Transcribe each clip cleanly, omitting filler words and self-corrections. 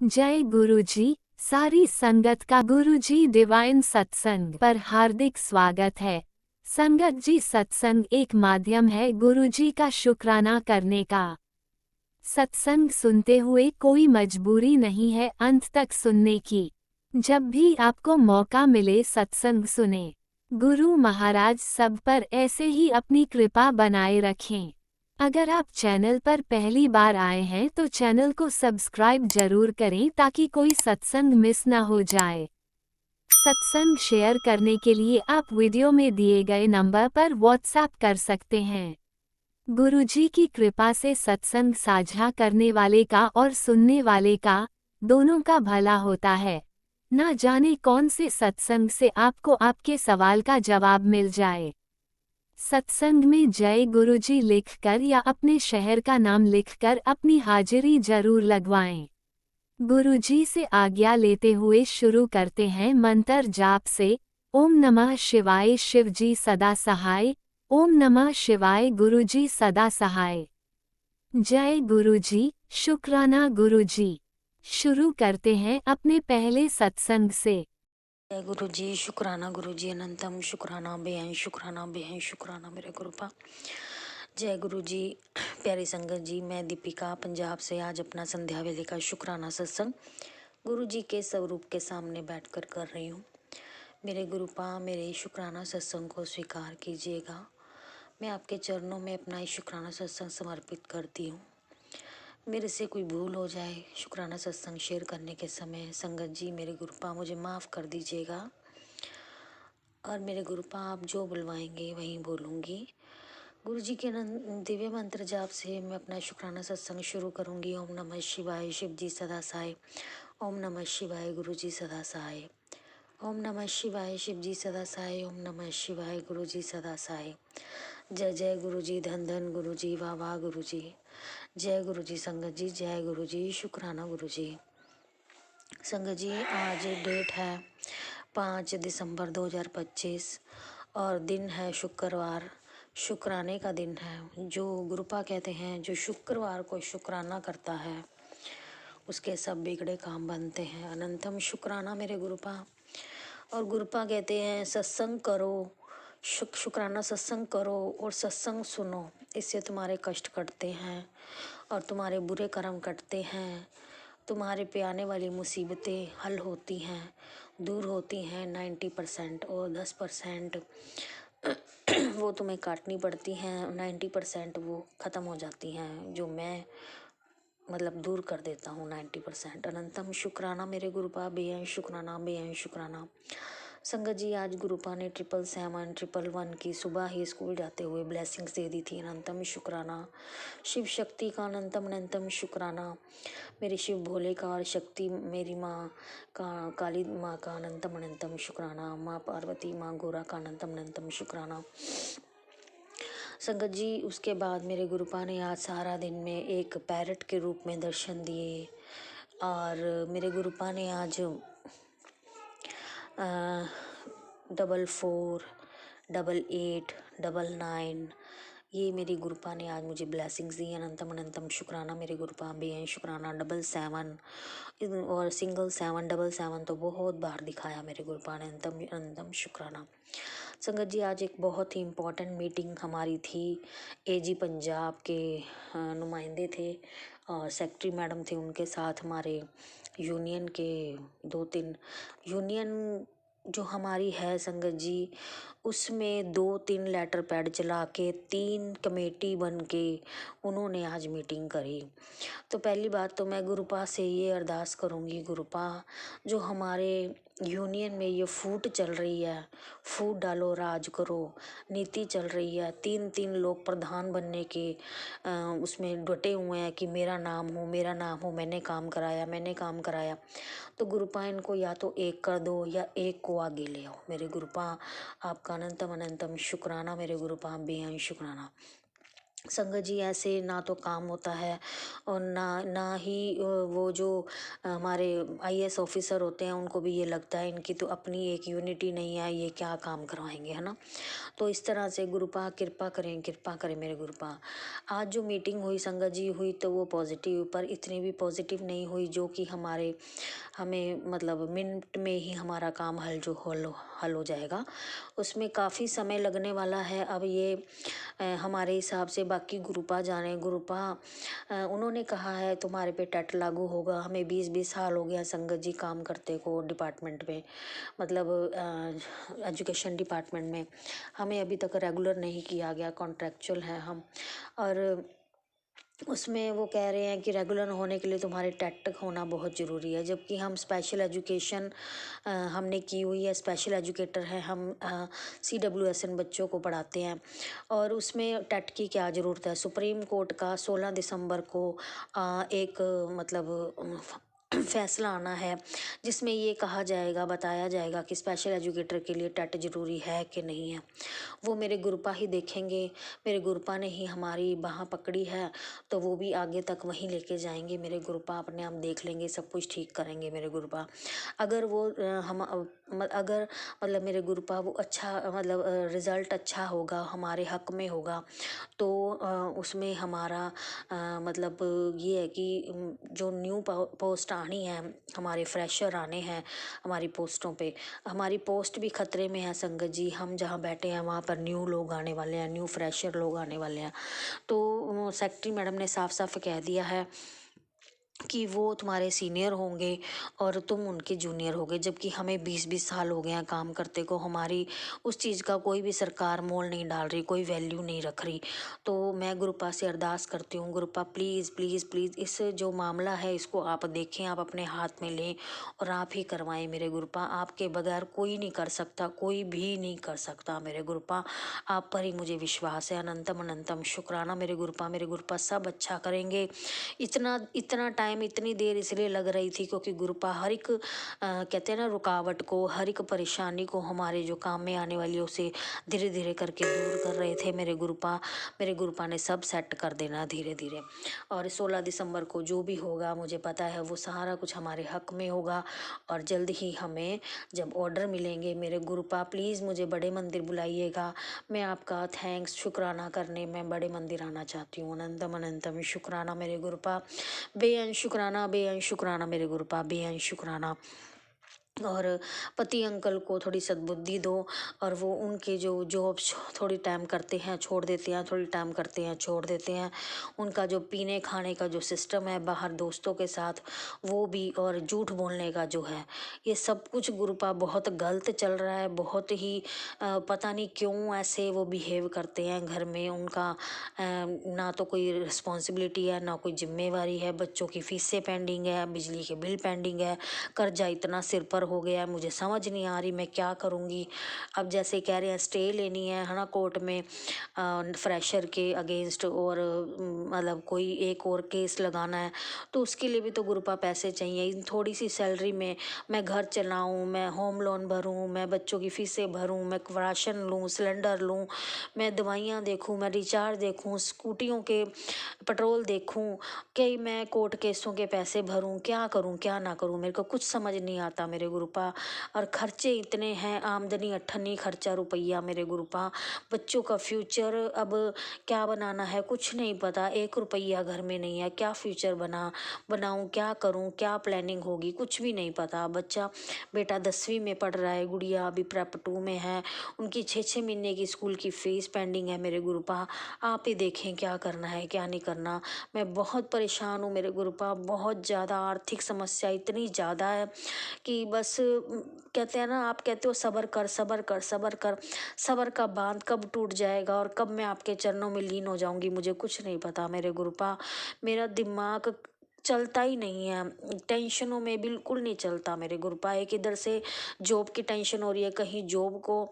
जय गुरुजी। सारी संगत का गुरुजी डिवाइन सत्संग पर हार्दिक स्वागत है। संगत जी, सत्संग एक माध्यम है गुरुजी का शुक्राना करने का। सत्संग सुनते हुए कोई मजबूरी नहीं है अंत तक सुनने की। जब भी आपको मौका मिले सत्संग सुने। गुरु महाराज सब पर ऐसे ही अपनी कृपा बनाए रखें। अगर आप चैनल पर पहली बार आए हैं तो चैनल को सब्सक्राइब जरूर करें ताकि कोई सत्संग मिस ना हो जाए। सत्संग शेयर करने के लिए आप वीडियो में दिए गए नंबर पर व्हाट्सएप कर सकते हैं। गुरुजी की कृपा से सत्संग साझा करने वाले का और सुनने वाले का, दोनों का भला होता है। ना जाने कौन से सत्संग से आपको आपके सवाल का जवाब मिल जाए। सत्संग में जय गुरुजी लिखकर या अपने शहर का नाम लिखकर अपनी हाजिरी जरूर लगवाएं। गुरुजी से आज्ञा लेते हुए शुरू करते हैं मंत्र जाप से। ओम नमः शिवाय शिवजी सदा सहाय। ओम नमः शिवाय गुरुजी सदा सहाय। जय गुरुजी, शुक्राना गुरुजी। शुरू करते हैं अपने पहले सत्संग से। जय गुरु जी, शुक्राना गुरु जी, अनंतम शुक्राना बेहद शुक्राना बेहद शुक्राना मेरे गुरुपा। जय गुरु जी। प्यारी संगत जी, मैं दीपिका पंजाब से आज अपना संध्या वेले का शुक्राना सत्संग गुरु जी के स्वरूप के सामने बैठकर कर रही हूँ। मेरे गुरुपा, मेरे शुक्राना सत्संग को स्वीकार कीजिएगा। मैं आपके चरणों में अपना ये शुक्राना सत्संग समर्पित करती हूँ। मेरे से कोई भूल हो जाए शुक्राना सत्संग शेयर करने के समय, संगत जी मेरे गुरुपा मुझे माफ़ कर दीजिएगा। और मेरे गुरुपा, आप जो बुलवाएंगे वहीं बोलूँगी। गुरु जी के दिव्य मंत्र जाप से मैं अपना शुक्राना सत्संग शुरू करूँगी। ओम नमः शिवाय शिव जी सदा सहाय। ओम नमः शिवाय गुरु जी सदा सहाय। ओम नमः शिवाय शिव जी सदा सहाय। ओम नमः शिवाय गुरु जी सदा सहाय। जय जय गुरु जी, धन धन गुरु जी, वाह वाह गुरु जी। जय गुरु जी संगत जी, जय गुरु जी, शुक्राना गुरु जी। संगत जी, आज डेट है 5 दिसंबर 2025 और दिन है शुक्रवार। शुक्राने का दिन है। जो गुरुपा कहते हैं, जो शुक्रवार को शुक्राना करता है उसके सब बिगड़े काम बनते हैं। अनंतम शुक्राना मेरे गुरुपा। और गुरुपा कहते हैं सत्संग करो, शुक्राना सत्संग करो और सत्संग सुनो, इससे तुम्हारे कष्ट कटते हैं और तुम्हारे बुरे कर्म कटते हैं। तुम्हारे पे आने वाली मुसीबतें हल होती हैं, दूर होती हैं 90%, और 10% वो तुम्हें काटनी पड़ती हैं, 90% वो ख़त्म हो जाती हैं, जो मैं मतलब दूर कर देता हूँ 90%। अनंतम शुक्राना मेरे गुरुपा, बेहद शुक्राना बेहद शुक्राना। संगत जी, आज गुरुपा ने 777 की सुबह ही स्कूल जाते हुए ब्लेसिंग्स दे दी थी। अनंतम शुक्राना। शिव शक्ति का अनंतम अनंतम शुक्राना। मेरे शिव भोले का और शक्ति मेरी माँ का, काली माँ का अनंतम अनंतम शुक्राना। माँ पार्वती, माँ गोरा का अनंतम अनंतम शुक्राना। संगत जी, उसके बाद मेरे गुरुपा ने आज सारा दिन में एक पैरट के रूप में दर्शन दिए। और मेरे गुरुपा ने आज 44, 88, 99, ये मेरी गुरुपा ने आज मुझे ब्लेसिंग्स दी। अनंतम अनंतम शुक्राना मेरे गुरुपा, बेहद शुक्राना। 77 और सिंगल 7, 77 तो बहुत बार दिखाया मेरे गुरुपा ने। अनंतम अनंतम शुक्राना। संगत जी, आज एक बहुत ही इम्पोर्टेंट मीटिंग हमारी थी। एजी पंजाब के नुमाइंदे थे और सेक्रेटरी मैडम थे, उनके साथ हमारे यूनियन के 2-3 यूनियन जो हमारी है संगत जी, उसमें 2-3 लेटर पैड चला के 3 कमेटी बन के उन्होंने आज मीटिंग करी। तो पहली बात तो मैं गुरुपा से ये अरदास करूँगी, गुरुपा जो हमारे यूनियन में ये फूट चल रही है, फूट डालो राज करो नीति चल रही है, 3-3 लोग प्रधान बनने के उसमें डटे हुए हैं कि मेरा नाम हो मेरा नाम हो, मैंने काम कराया मैंने काम कराया। तो गुरुपा इनको या तो एक कर दो या एक को आगे ले आओ। मेरे गुरुपा, आपका अनंतम अनंतम शुक्राना मेरे गुरुपा, बेहद शुक्राना। संगत जी ऐसे ना तो काम होता है और ना ना ही वो जो हमारे आईएएस ऑफिसर होते हैं उनको भी ये लगता है इनकी तो अपनी एक यूनिटी नहीं है, ये क्या काम करवाएंगे, है ना। तो इस तरह से गुरुपा कृपा करें मेरे गुरुपा। आज जो मीटिंग हुई संगत जी हुई तो वो पॉजिटिव, पर इतनी भी पॉजिटिव नहीं हुई जो कि हमें मतलब मिनट में ही हमारा काम हल हो जाएगा। उसमें काफ़ी समय लगने वाला है। अब ये हमारे हिसाब से बाकी गुरुपा जाने, गुरुपा उन्होंने कहा है तुम्हारे पे टेट लागू होगा। हमें 20-20 साल हो गया संगत जी काम करते को डिपार्टमेंट में, मतलब एजुकेशन डिपार्टमेंट में। हमें अभी तक रेगुलर नहीं किया गया, कॉन्ट्रेक्चुअल है हम। और उसमें वो कह रहे हैं कि रेगुलर होने के लिए तुम्हारे टेट होना बहुत ज़रूरी है, जबकि हम स्पेशल एजुकेशन हमने की हुई है, स्पेशल एजुकेटर है हम, CWSN बच्चों को पढ़ाते हैं। और उसमें टेट की क्या ज़रूरत है। सुप्रीम कोर्ट का 16 दिसंबर को एक मतलब फैसला आना है जिसमें ये कहा जाएगा, बताया जाएगा कि स्पेशल एजुकेटर के लिए टेट ज़रूरी है कि नहीं है। वो मेरे गुरुपा ही देखेंगे। मेरे गुरुपा ने ही हमारी बाह पकड़ी है तो वो भी आगे तक वहीं लेके जाएंगे। मेरे गुरुपा अपने आप देख लेंगे, सब कुछ ठीक करेंगे मेरे गुरुपा। अगर वो अगर मतलब मेरे गुरुपा वो अच्छा मतलब रिज़ल्ट अच्छा होगा, हमारे हक में होगा, तो उसमें हमारा मतलब ये है कि जो न्यू पोस्ट आनी है, हमारे फ्रेशर आने हैं हमारी पोस्टों पे। हमारी पोस्ट भी खतरे में है संगत जी। हम जहाँ बैठे हैं वहाँ पर न्यू लोग आने वाले हैं, न्यू फ्रेशर लोग आने वाले हैं। तो सेक्रेटरी मैडम ने साफ साफ कह दिया है कि वो तुम्हारे सीनियर होंगे और तुम उनके जूनियर होगे, जबकि हमें 20-20 साल हो गए हैं काम करते को। हमारी उस चीज़ का कोई भी सरकार मोल नहीं डाल रही, कोई वैल्यू नहीं रख रही। तो मैं गुरुपा से अरदास करती हूँ, गुरुपा प्लीज़ प्लीज़ प्लीज़ इस जो मामला है इसको आप देखें, आप अपने हाथ में लें और आप ही करवाएं मेरे गुरुपा। आपके बगैर कोई नहीं कर सकता, कोई भी नहीं कर सकता मेरे गुरुपा। आप पर ही मुझे विश्वास है। अनंतम अनंतम शुक्राना मेरे गुरुपा। मेरे गुरुपा सब अच्छा करेंगे। इतना इतना टाइम इतनी देर इसलिए लग रही थी क्योंकि गुरुपा हर एक कहते हैं ना रुकावट को, हर एक परेशानी को हमारे जो काम में आने वाली उसे धीरे धीरे करके दूर कर रहे थे मेरे गुरुपा। मेरे गुरुपा ने सब सेट कर देना धीरे धीरे। और 16 दिसंबर को जो भी होगा मुझे पता है वो सारा कुछ हमारे हक में होगा। और जल्द ही हमें जब ऑर्डर मिलेंगे मेरे गुरुपा प्लीज़ मुझे बड़े मंदिर बुलाइएगा। मैं आपका थैंक्स शुक्राना करने मैं बड़े मंदिर आना चाहती हूँ। अनंतम अनंतम शुक्राना मेरे गुरुपा। बेअंत शुक्राना, बेअंत शुक्राना मेरे गुरुपा, बेअंत शुक्राना। और पति अंकल को थोड़ी सद्बुद्धि दो और वो उनके जो जॉब थोड़ी टाइम करते हैं छोड़ देते हैं, थोड़ी टाइम करते हैं छोड़ देते हैं। उनका जो पीने खाने का जो सिस्टम है बाहर दोस्तों के साथ वो भी, और झूठ बोलने का जो है, ये सब कुछ गुरुपा बहुत गलत चल रहा है। बहुत ही पता नहीं क्यों ऐसे वो बिहेव करते हैं घर में। उनका ना तो कोई रिस्पॉन्सिबिलिटी है ना कोई जिम्मेवारी है। बच्चों की फीसें पेंडिंग है, बिजली के बिल पेंडिंग है, कर्जा इतना सिर पर हो गया है, मुझे समझ नहीं आ रही मैं क्या करूँगी। अब जैसे कह रहे हैं स्टे लेनी है ना कोर्ट में फ्रेशर के अगेंस्ट, और मतलब कोई एक और केस लगाना है, तो उसके लिए भी तो गुरुपा पैसे चाहिए। इन थोड़ी सी सैलरी में मैं घर चलाऊं, मैं होम लोन भरूं, मैं बच्चों की फीसें भरूं, मैं राशन लूं, सिलेंडर लूं, मैं दवाइयाँ देखूं, मैं रिचार्ज देखूं, स्कूटियों के पेट्रोल देखूं, कि मैं कोर्ट केसों के पैसे भरूं, क्या करूं क्या ना करूं, मेरे को कुछ समझ नहीं आता मेरे गुरुपा। और खर्चे इतने हैं, आमदनी अठन्नी, खर्चा रुपया मेरे गुरुपा। बच्चों का फ्यूचर अब क्या बनाना है कुछ नहीं पता, 1 रुपया घर में नहीं है, क्या फ्यूचर बनाऊं, क्या करूं, क्या प्लानिंग होगी कुछ भी नहीं पता। बच्चा बेटा 10वीं में पढ़ रहा है, गुड़िया अभी प्रेप 2 में है, उनकी 6-6 महीने की स्कूल की फीस पेंडिंग है मेरे गुरुपा। आप ही देखें क्या करना है क्या नहीं करना। मैं बहुत परेशान हूँ मेरे गुरुपा, बहुत ज़्यादा आर्थिक समस्या इतनी ज़्यादा है कि बस कहते हैं ना, आप कहते हो सब्र कर सब्र कर सब्र कर, सब्र का बांध कब टूट जाएगा और कब मैं आपके चरणों में लीन हो जाऊंगी मुझे कुछ नहीं पता मेरे गुरुपा। मेरा दिमाग चलता ही नहीं है, टेंशनों में बिल्कुल नहीं चलता मेरे गुरुपा। एक इधर से जॉब की टेंशन हो रही है, कहीं जॉब को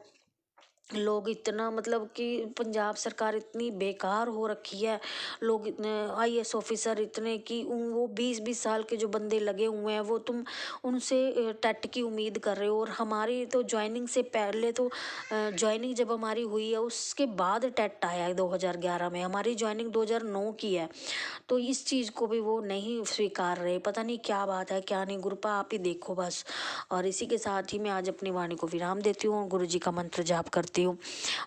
लोग इतना मतलब कि पंजाब सरकार इतनी बेकार हो रखी है, लोग इतने आईएएस ऑफिसर इतने कि वो 20-20 साल के जो बंदे लगे हुए हैं वो तुम उनसे टेट की उम्मीद कर रहे हो। और हमारी तो ज्वाइनिंग से पहले तो ज्वाइनिंग जब हमारी हुई है उसके बाद टेट आया है 2011 में, हमारी ज्वाइनिंग 2009 की है। तो इस चीज़ को भी वो नहीं स्वीकार रहे, पता नहीं क्या बात है क्या नहीं। गुरुपा आप ही देखो बस। और इसी के साथ ही मैं आज अपनी वाणी को विराम देती हूँ, गुरु जी का मंत्र जाप करती हूँ।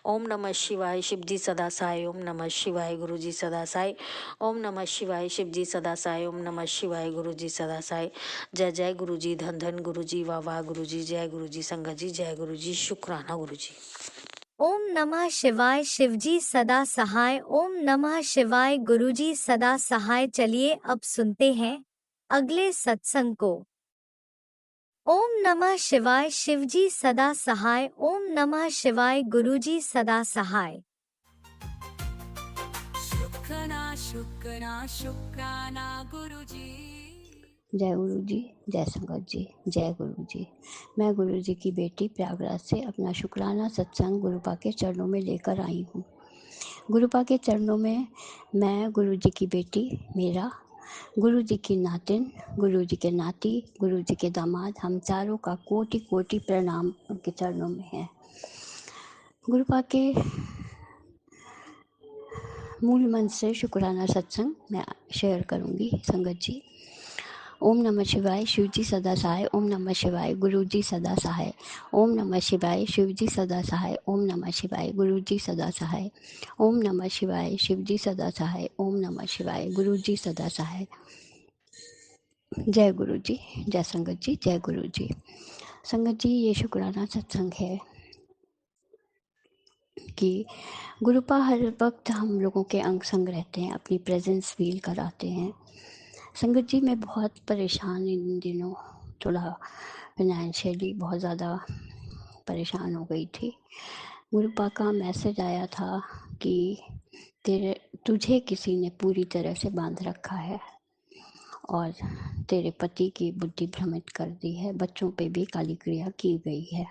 ओम नमः शिवाय, शिव जी सदा साय। ओम नमः शिवाय, गुरु जी सदा साय। ओम नमः शिवाय, शिव जी सदा साय। ओम नमः शिवाय, गुरु जी सदा साय। जय जय गुरु जी, धन धन गुरु जी, वाह वाह गुरु जी, जय गुरु जी, संगत जी, जय गुरु जी, शुक्राना गुरु जी। ओम नमः शिवाय, शिवजी सदा सहाय। ओम नमः शिवाय, गुरुजी सदा सहाय। चलिए अब सुनते हैं अगले सत्संग को। ओम नमः शिवाय, शिवजी सदा सहाय। ओम नमः शिवाय, गुरुजी सदा सहाय। शुक्राना शुक्राना शुक्राना गुरुजी। जय गुरु जी, जय संगत जी, जय गुरु जी। मैं गुरु जी की बेटी प्रयागराज से अपना शुक्राना सत्संग गुरुपा के चरणों में लेकर आई हूँ। गुरुपा के चरणों में मैं गुरु जी की बेटी, मेरा गुरु जी की नातिन, गुरु जी के नाती, गुरु जी के दामाद, हम चारों का कोटि कोटि प्रणाम उनके चरणों में है। गुरुपा के मूल मंत्र से शुक्राना सत्संग मैं शेयर करूँगी संगत जी। ओम नमः शिवाय, शिव जी सदा सहाय। ओम नमः शिवाय, गुरु जी सदा सहाय। ओम नमः शिवाय, शिव जी सदा सहाय। ओम नमः शिवाय, गुरु जी सदा सहाय। ओम नमः शिवाय, शिव जी सदा सहाय। ओम नमः शिवाय, गुरु जी सदा सहाय। जय गुरु जी, जय संगत जी, जय गुरु जी। संगत जी, ये शुक्राना सत्संग है कि गुरुपा हर वक्त हम लोगों के अंग संग रहते हैं, अपनी प्रेजेंस फील कराते हैं। संगत जी, मैं बहुत परेशान इन दिनों, थोड़ा फाइनेंशियली बहुत ज़्यादा परेशान हो गई थी। गुरुपा का मैसेज आया था कि तुझे किसी ने पूरी तरह से बांध रखा है और तेरे पति की बुद्धि भ्रमित कर दी है, बच्चों पे भी काली क्रिया की गई है।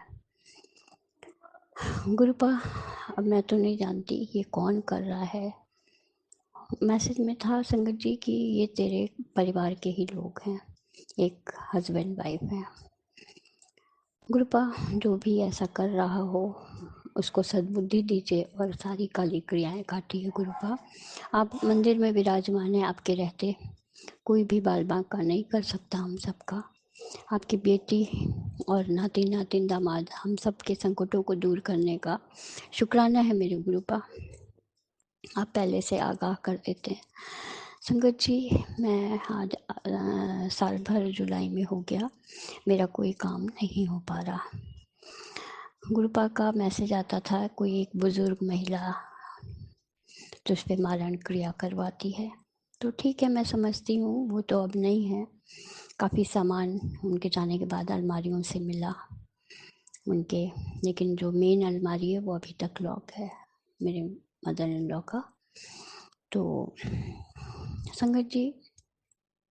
गुरुपा, अब मैं तो नहीं जानती ये कौन कर रहा है। मैसेज में था संगत जी कि ये तेरे परिवार के ही लोग हैं, एक हस्बैंड वाइफ है। गुरुपा, जो भी ऐसा कर रहा हो उसको सद्बुद्धि दीजिए और सारी काली क्रियाएं काटिए। गुरुपा, आप मंदिर में विराजमान हैं, आपके रहते कोई भी बाल बांका नहीं कर सकता हम सबका। आपकी बेटी और नाती नातिन दामाद हम सब के संकटों को दूर करने का शुक्राना है मेरे गुरुपा, आप पहले से आगाह कर देते हैं। संगत जी, मैं आज साल भर जुलाई में हो गया, मेरा कोई काम नहीं हो पा रहा। गुरुपा का मैसेज आता था कोई एक बुजुर्ग महिला तो उस पर मारण क्रिया करवाती है। तो ठीक है, मैं समझती हूँ वो तो अब नहीं है, काफ़ी सामान उनके जाने के बाद अलमारियों से मिला उनके, लेकिन जो मेन अलमारी है वो अभी तक लॉक है मेरे मदर इन लॉ का। तो संगत जी,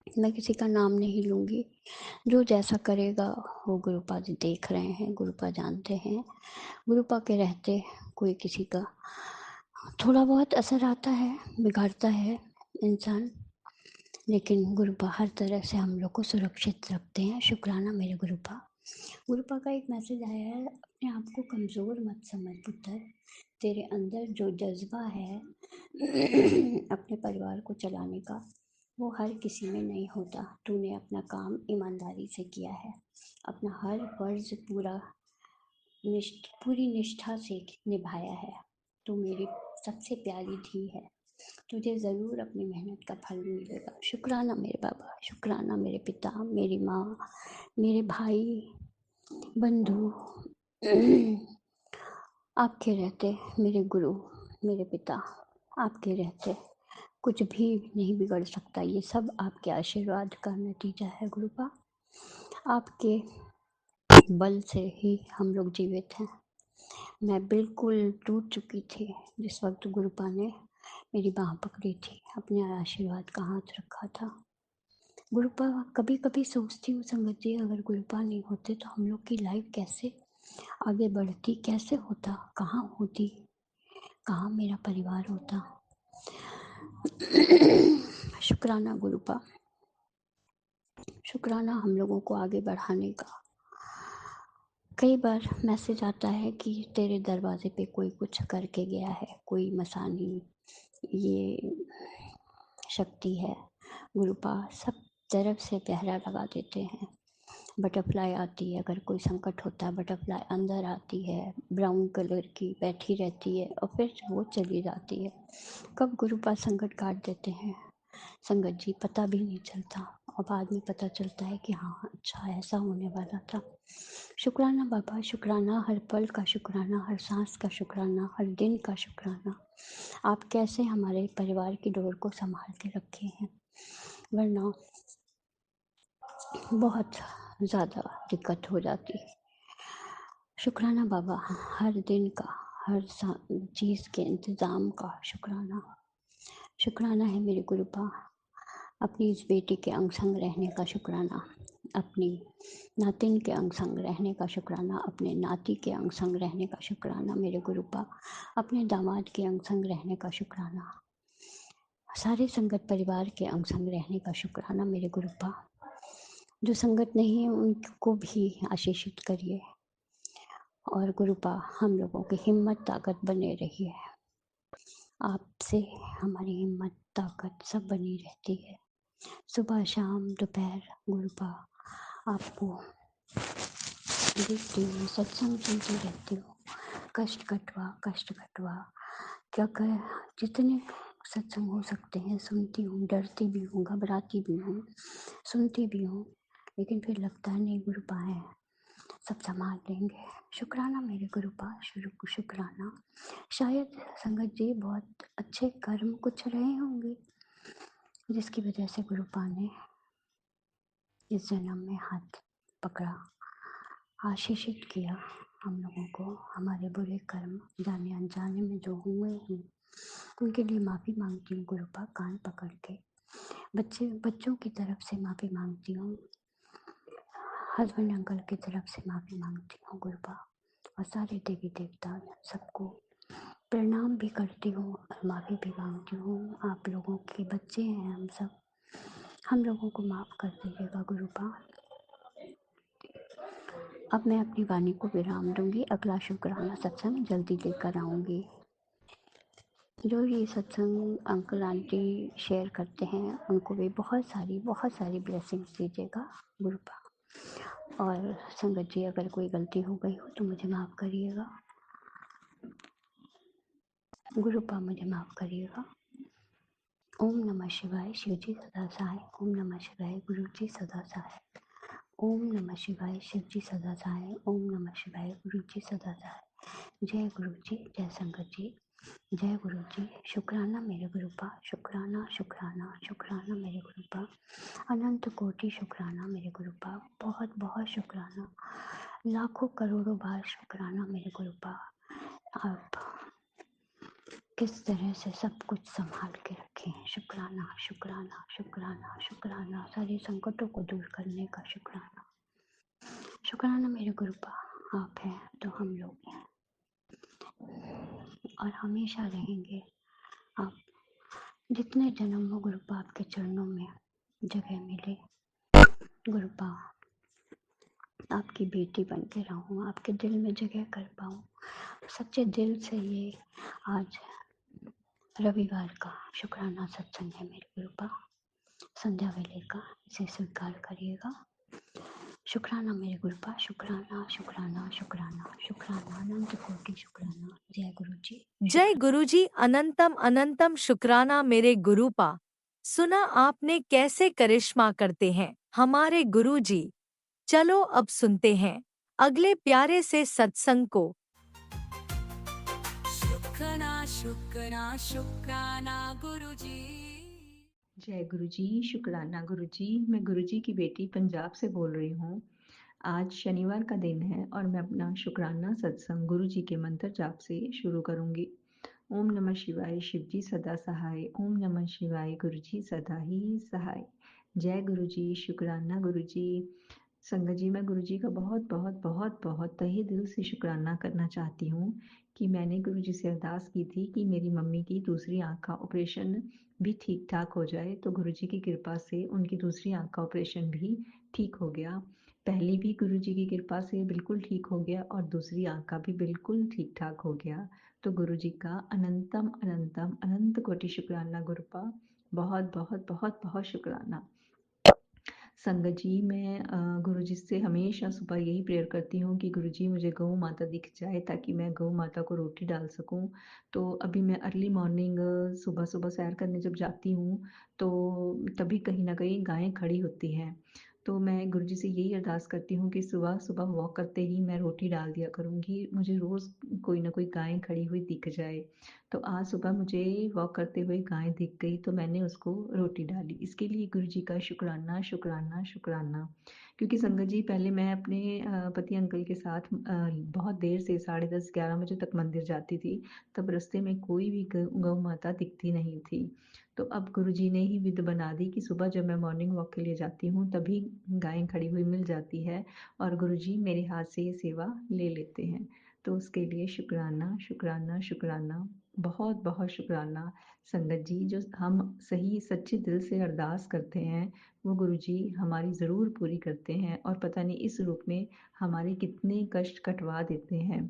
मैं किसी का नाम नहीं लूँगी, जो जैसा करेगा वो गुरुपा जी देख रहे हैं, गुरुपा जानते हैं। गुरुपा के रहते कोई किसी का थोड़ा बहुत असर आता है, बिगाड़ता है इंसान, लेकिन गुरुपा हर तरह से हम लोग को सुरक्षित रखते हैं। शुक्राना मेरे गुरुपा। गुरुपा का एक मैसेज आया है, अपने आप को कमज़ोर मत समझ पुत्र, तेरे अंदर जो जज्बा है अपने परिवार को चलाने का वो हर किसी में नहीं होता। तूने अपना काम ईमानदारी से किया है, अपना हर फर्ज पूरी निष्ठा से निभाया है। तू मेरी सबसे प्यारी धी है, तुझे ज़रूर अपनी मेहनत का फल मिलेगा। शुक्राना मेरे बाबा, शुक्राना मेरे पिता, मेरी माँ, मेरे भाई बंधु आपके रहते, मेरे गुरु, मेरे पिता, आपके रहते कुछ भी नहीं बिगड़ सकता। ये सब आपके आशीर्वाद का नतीजा है गुरुपा, आपके बल से ही हम लोग जीवित हैं। मैं बिल्कुल टूट चुकी थी जिस वक्त गुरुपा ने मेरी बाँह पकड़ी थी, अपने आशीर्वाद का हाथ रखा था। गुरुपा, कभी कभी सोचती हूँ संगत जी, अगर गुरुपा नहीं होते तो हम लोग की लाइफ कैसे आगे बढ़ती कैसे होता, कहाँ होती, कहाँ मेरा परिवार होता। शुक्राना गुरुपा, शुक्राना हम लोगों को आगे बढ़ाने का। कई बार मैसेज आता है कि तेरे दरवाजे पे कोई कुछ करके गया है, कोई मसानी, ये शक्ति है। गुरुपा सब तरफ से पहरा लगा देते हैं। बटरफ्लाई आती है, अगर कोई संकट होता है बटरफ्लाई अंदर आती है, ब्राउन कलर की बैठी रहती है और फिर वो चली जाती है। कब गुरुपा संकट काट देते हैं संगत जी, पता भी नहीं चलता और बाद में पता चलता है कि हाँ अच्छा ऐसा होने वाला था। शुक्राना बाबा, शुक्राना हर पल का, शुक्राना हर सांस का, शुक्राना हर दिन का, शुक्राना आप कैसे हमारे परिवार की डोर को संभाल के रखे हैं, वरना बहुत ज़्यादा दिक्कत हो जाती। शुक्राना बाबा हर दिन का, हर चीज़ के इंतज़ाम का, शुक्राना। शुक्राना है मेरे गुरुपा, अपनी इस बेटी के अंग संग रहने का शुक्राना, अपनी नातिन के अंग संग रहने का शुक्राना, अपने नाती के अंग संग रहने का शुक्राना मेरे गुरुपा, अपने दामाद के अंग संग रहने का शुक्राना, सारे संगत परिवार के अंग संग रहने का शुक्राना मेरे गुरुपा। जो संगत नहीं है उनको भी आशीषित करिए और गुरुपा हम लोगों की हिम्मत ताकत बने रही है। आपसे हमारी हिम्मत ताकत सब बनी रहती है। सुबह शाम दोपहर गुरुपा आपको देखती हूँ, सत्संग सुनती रहती हूँ। कष्ट कटवा क्या कर, जितने सत्संग हो सकते हैं सुनती हूँ, डरती भी हूँ, घबराती भी हूँ, सुनती भी हूँ, लेकिन फिर लगता है नहीं गुरुपा है, सब संभाल लेंगे। शुक्राना मेरे गुरुपा, शुक्राना। शायद संगत जी बहुत अच्छे कर्म कुछ रहे होंगे जिसकी वजह से गुरुपा ने इस जन्म में हाथ पकड़ा, आशीषित किया हम लोगों को। हमारे बुरे कर्म जाने अनजाने में जो हुए हैं उनके लिए माफ़ी मांगती हूँ गुरुपा, कान पकड़ के। बच्चों की तरफ से माफ़ी मांगती हूँ, हस्बैंड अंकल की तरफ से माफ़ी मांगती हूँ गुरुपा, और सारे देवी देवता सबको प्रणाम भी करती हूँ और माफ़ी भी मांगती हूँ। आप लोगों के बच्चे हैं हम सब, हम लोगों को माफ़ कर दीजिएगा गुरुपा। अब मैं अपनी वाणी को विराम दूंगी, अगला शुक्राना सत्संग जल्दी लेकर आऊँगी। जो ये सत्संग अंकल आंटी शेयर करते हैं उनको भी बहुत सारी ब्लेसिंग्स दीजिएगा गुरुपा। और संगत जी अगर कोई गलती हो गई हो तो मुझे माफ़ करिएगा गुरुपा, मुझे माफ़ करिएगा। ओम नमः शिवाय, शिव जी सदा सहाय। ओम नमः शिवाय, गुरु जी सदा सहाय। ओम नमः शिवाय, शिव जी सदा सहाय। ओम नमः शिवाय, गुरु जी सदा सहाय। जय गुरु जी, जय संगत जी, जय गुरु जी। शुक्राना मेरे गुरुपा, शुक्राना शुक्राना शुक्राना मेरे गुरुपा, अनंत कोटि शुक्राना मेरे गुरुपा, बहुत बहुत शुक्राना, लाखों करोड़ों बार शुक्राना मेरे गुरुपा। आप किस तरह से सब कुछ संभाल के रखे हैं, शुक्राना शुक्राना शुक्राना शुक्राना, सारे संकटों को दूर करने का शुक्राना। शुक्राना मेरे गुरुपा, आप हैं तो हम लोग हैं और हमेशा रहेंगे। आप जितने जन्म हो गुरुपा आपके चरणों में जगह मिले गुरुपा, आपकी बेटी बन के रहूँ, आपके दिल में जगह कर पाऊँ। सच्चे दिल से ये आज रविवार का शुक्राना सत्संग है मेरे गुरुपा, संध्या वेले का, इसे स्वीकार करिएगा। शुक्राना मेरे गुरुपा, शुक्राना शुक्राना शुक्राना शुक्राना, अनंत कोटि शुक्राना। जय गुरु जी। जय गुरुजी, अनंतम अनंतम शुक्राना मेरे गुरुपा। सुना आपने कैसे करिश्मा करते हैं हमारे गुरुजी। चलो अब सुनते हैं अगले प्यारे से सत्संग को। शुक्राना गुरुजी। जय गुरुजी, शुक्राना गुरुजी। मैं गुरुजी की बेटी पंजाब से बोल रही हूँ। आज शनिवार का दिन है और मैं अपना शुक्राना सत्संग गुरुजी के मंत्र जाप से शुरू करूँगी। ओम नमः शिवाय, शिवजी सदा सहाय। ओम नमः शिवाय, गुरुजी सदा ही सहाय। जय गुरुजी, शुक्राना गुरुजी। संगत जी, मैं गुरुजी का बहुत बहुत बहुत बहुत तहे दिल से शुक्राना करना चाहती हूँ कि मैंने गुरुजी से अरदास की थी कि मेरी मम्मी की दूसरी आँख का ऑपरेशन भी ठीक-ठाक हो जाए, तो गुरुजी की कृपा से उनकी दूसरी आँख का ऑपरेशन भी ठीक हो गया। पहली भी गुरुजी की कृपा से बिल्कुल ठीक हो गया और दूसरी आँख का भी बिल्कुल ठीक-ठाक हो गया। तो गुरुजी का अनंतम, अनंतम, अनंत कोटि शुक्राना गुरुपा। बहुत, बहुत, बहुत, बहुत शुक्राना। संगत जी, मैं गुरुजी से हमेशा सुबह यही प्रेयर करती हूँ कि गुरुजी मुझे गऊ माता दिख जाए ताकि मैं गऊ माता को रोटी डाल सकूँ। तो अभी मैं अर्ली मॉर्निंग सुबह-सुबह सैर करने जब जाती हूँ, तो तभी कहीं न कहीं गायें खड़ी होती हैं। तो मैं गुरुजी से यही अरदास करती हूँ कि सुबह-सुबह वॉक करते ही मैं रोटी डाल दिया करूँगी, मुझे रोज़ कोई न कोई गाय खड़ी हुई दिख जाए। तो आज सुबह मुझे वॉक करते हुए गाय दिख गई, तो मैंने उसको रोटी डाली। इसके लिए गुरुजी का शुक्राना, शुक्राना, शुक्राना। क्योंकि संगत जी, पहले मैं अपने पति अंकल के साथ बहुत देर से 10:30-11 बजे तक मंदिर जाती थी, तब रास्ते में कोई भी गौ माता दिखती नहीं थी। तो अब गुरुजी ने ही विधि बना दी कि सुबह जब मैं मॉर्निंग वॉक के लिए जाती हूँ, तभी गाय खड़ी हुई मिल जाती है और गुरुजी मेरे हाथ से ये सेवा ले लेते हैं। तो उसके लिए शुक्राना, शुक्राना, शुक्राना, बहुत-बहुत शुक्राना। संगत जी, जो हम सही सच्चे दिल से अरदास करते हैं, वो गुरुजी हमारी ज़रूर पूरी करते हैं और पता नहीं इस रूप में हमारे कितने कष्ट कटवा देते हैं।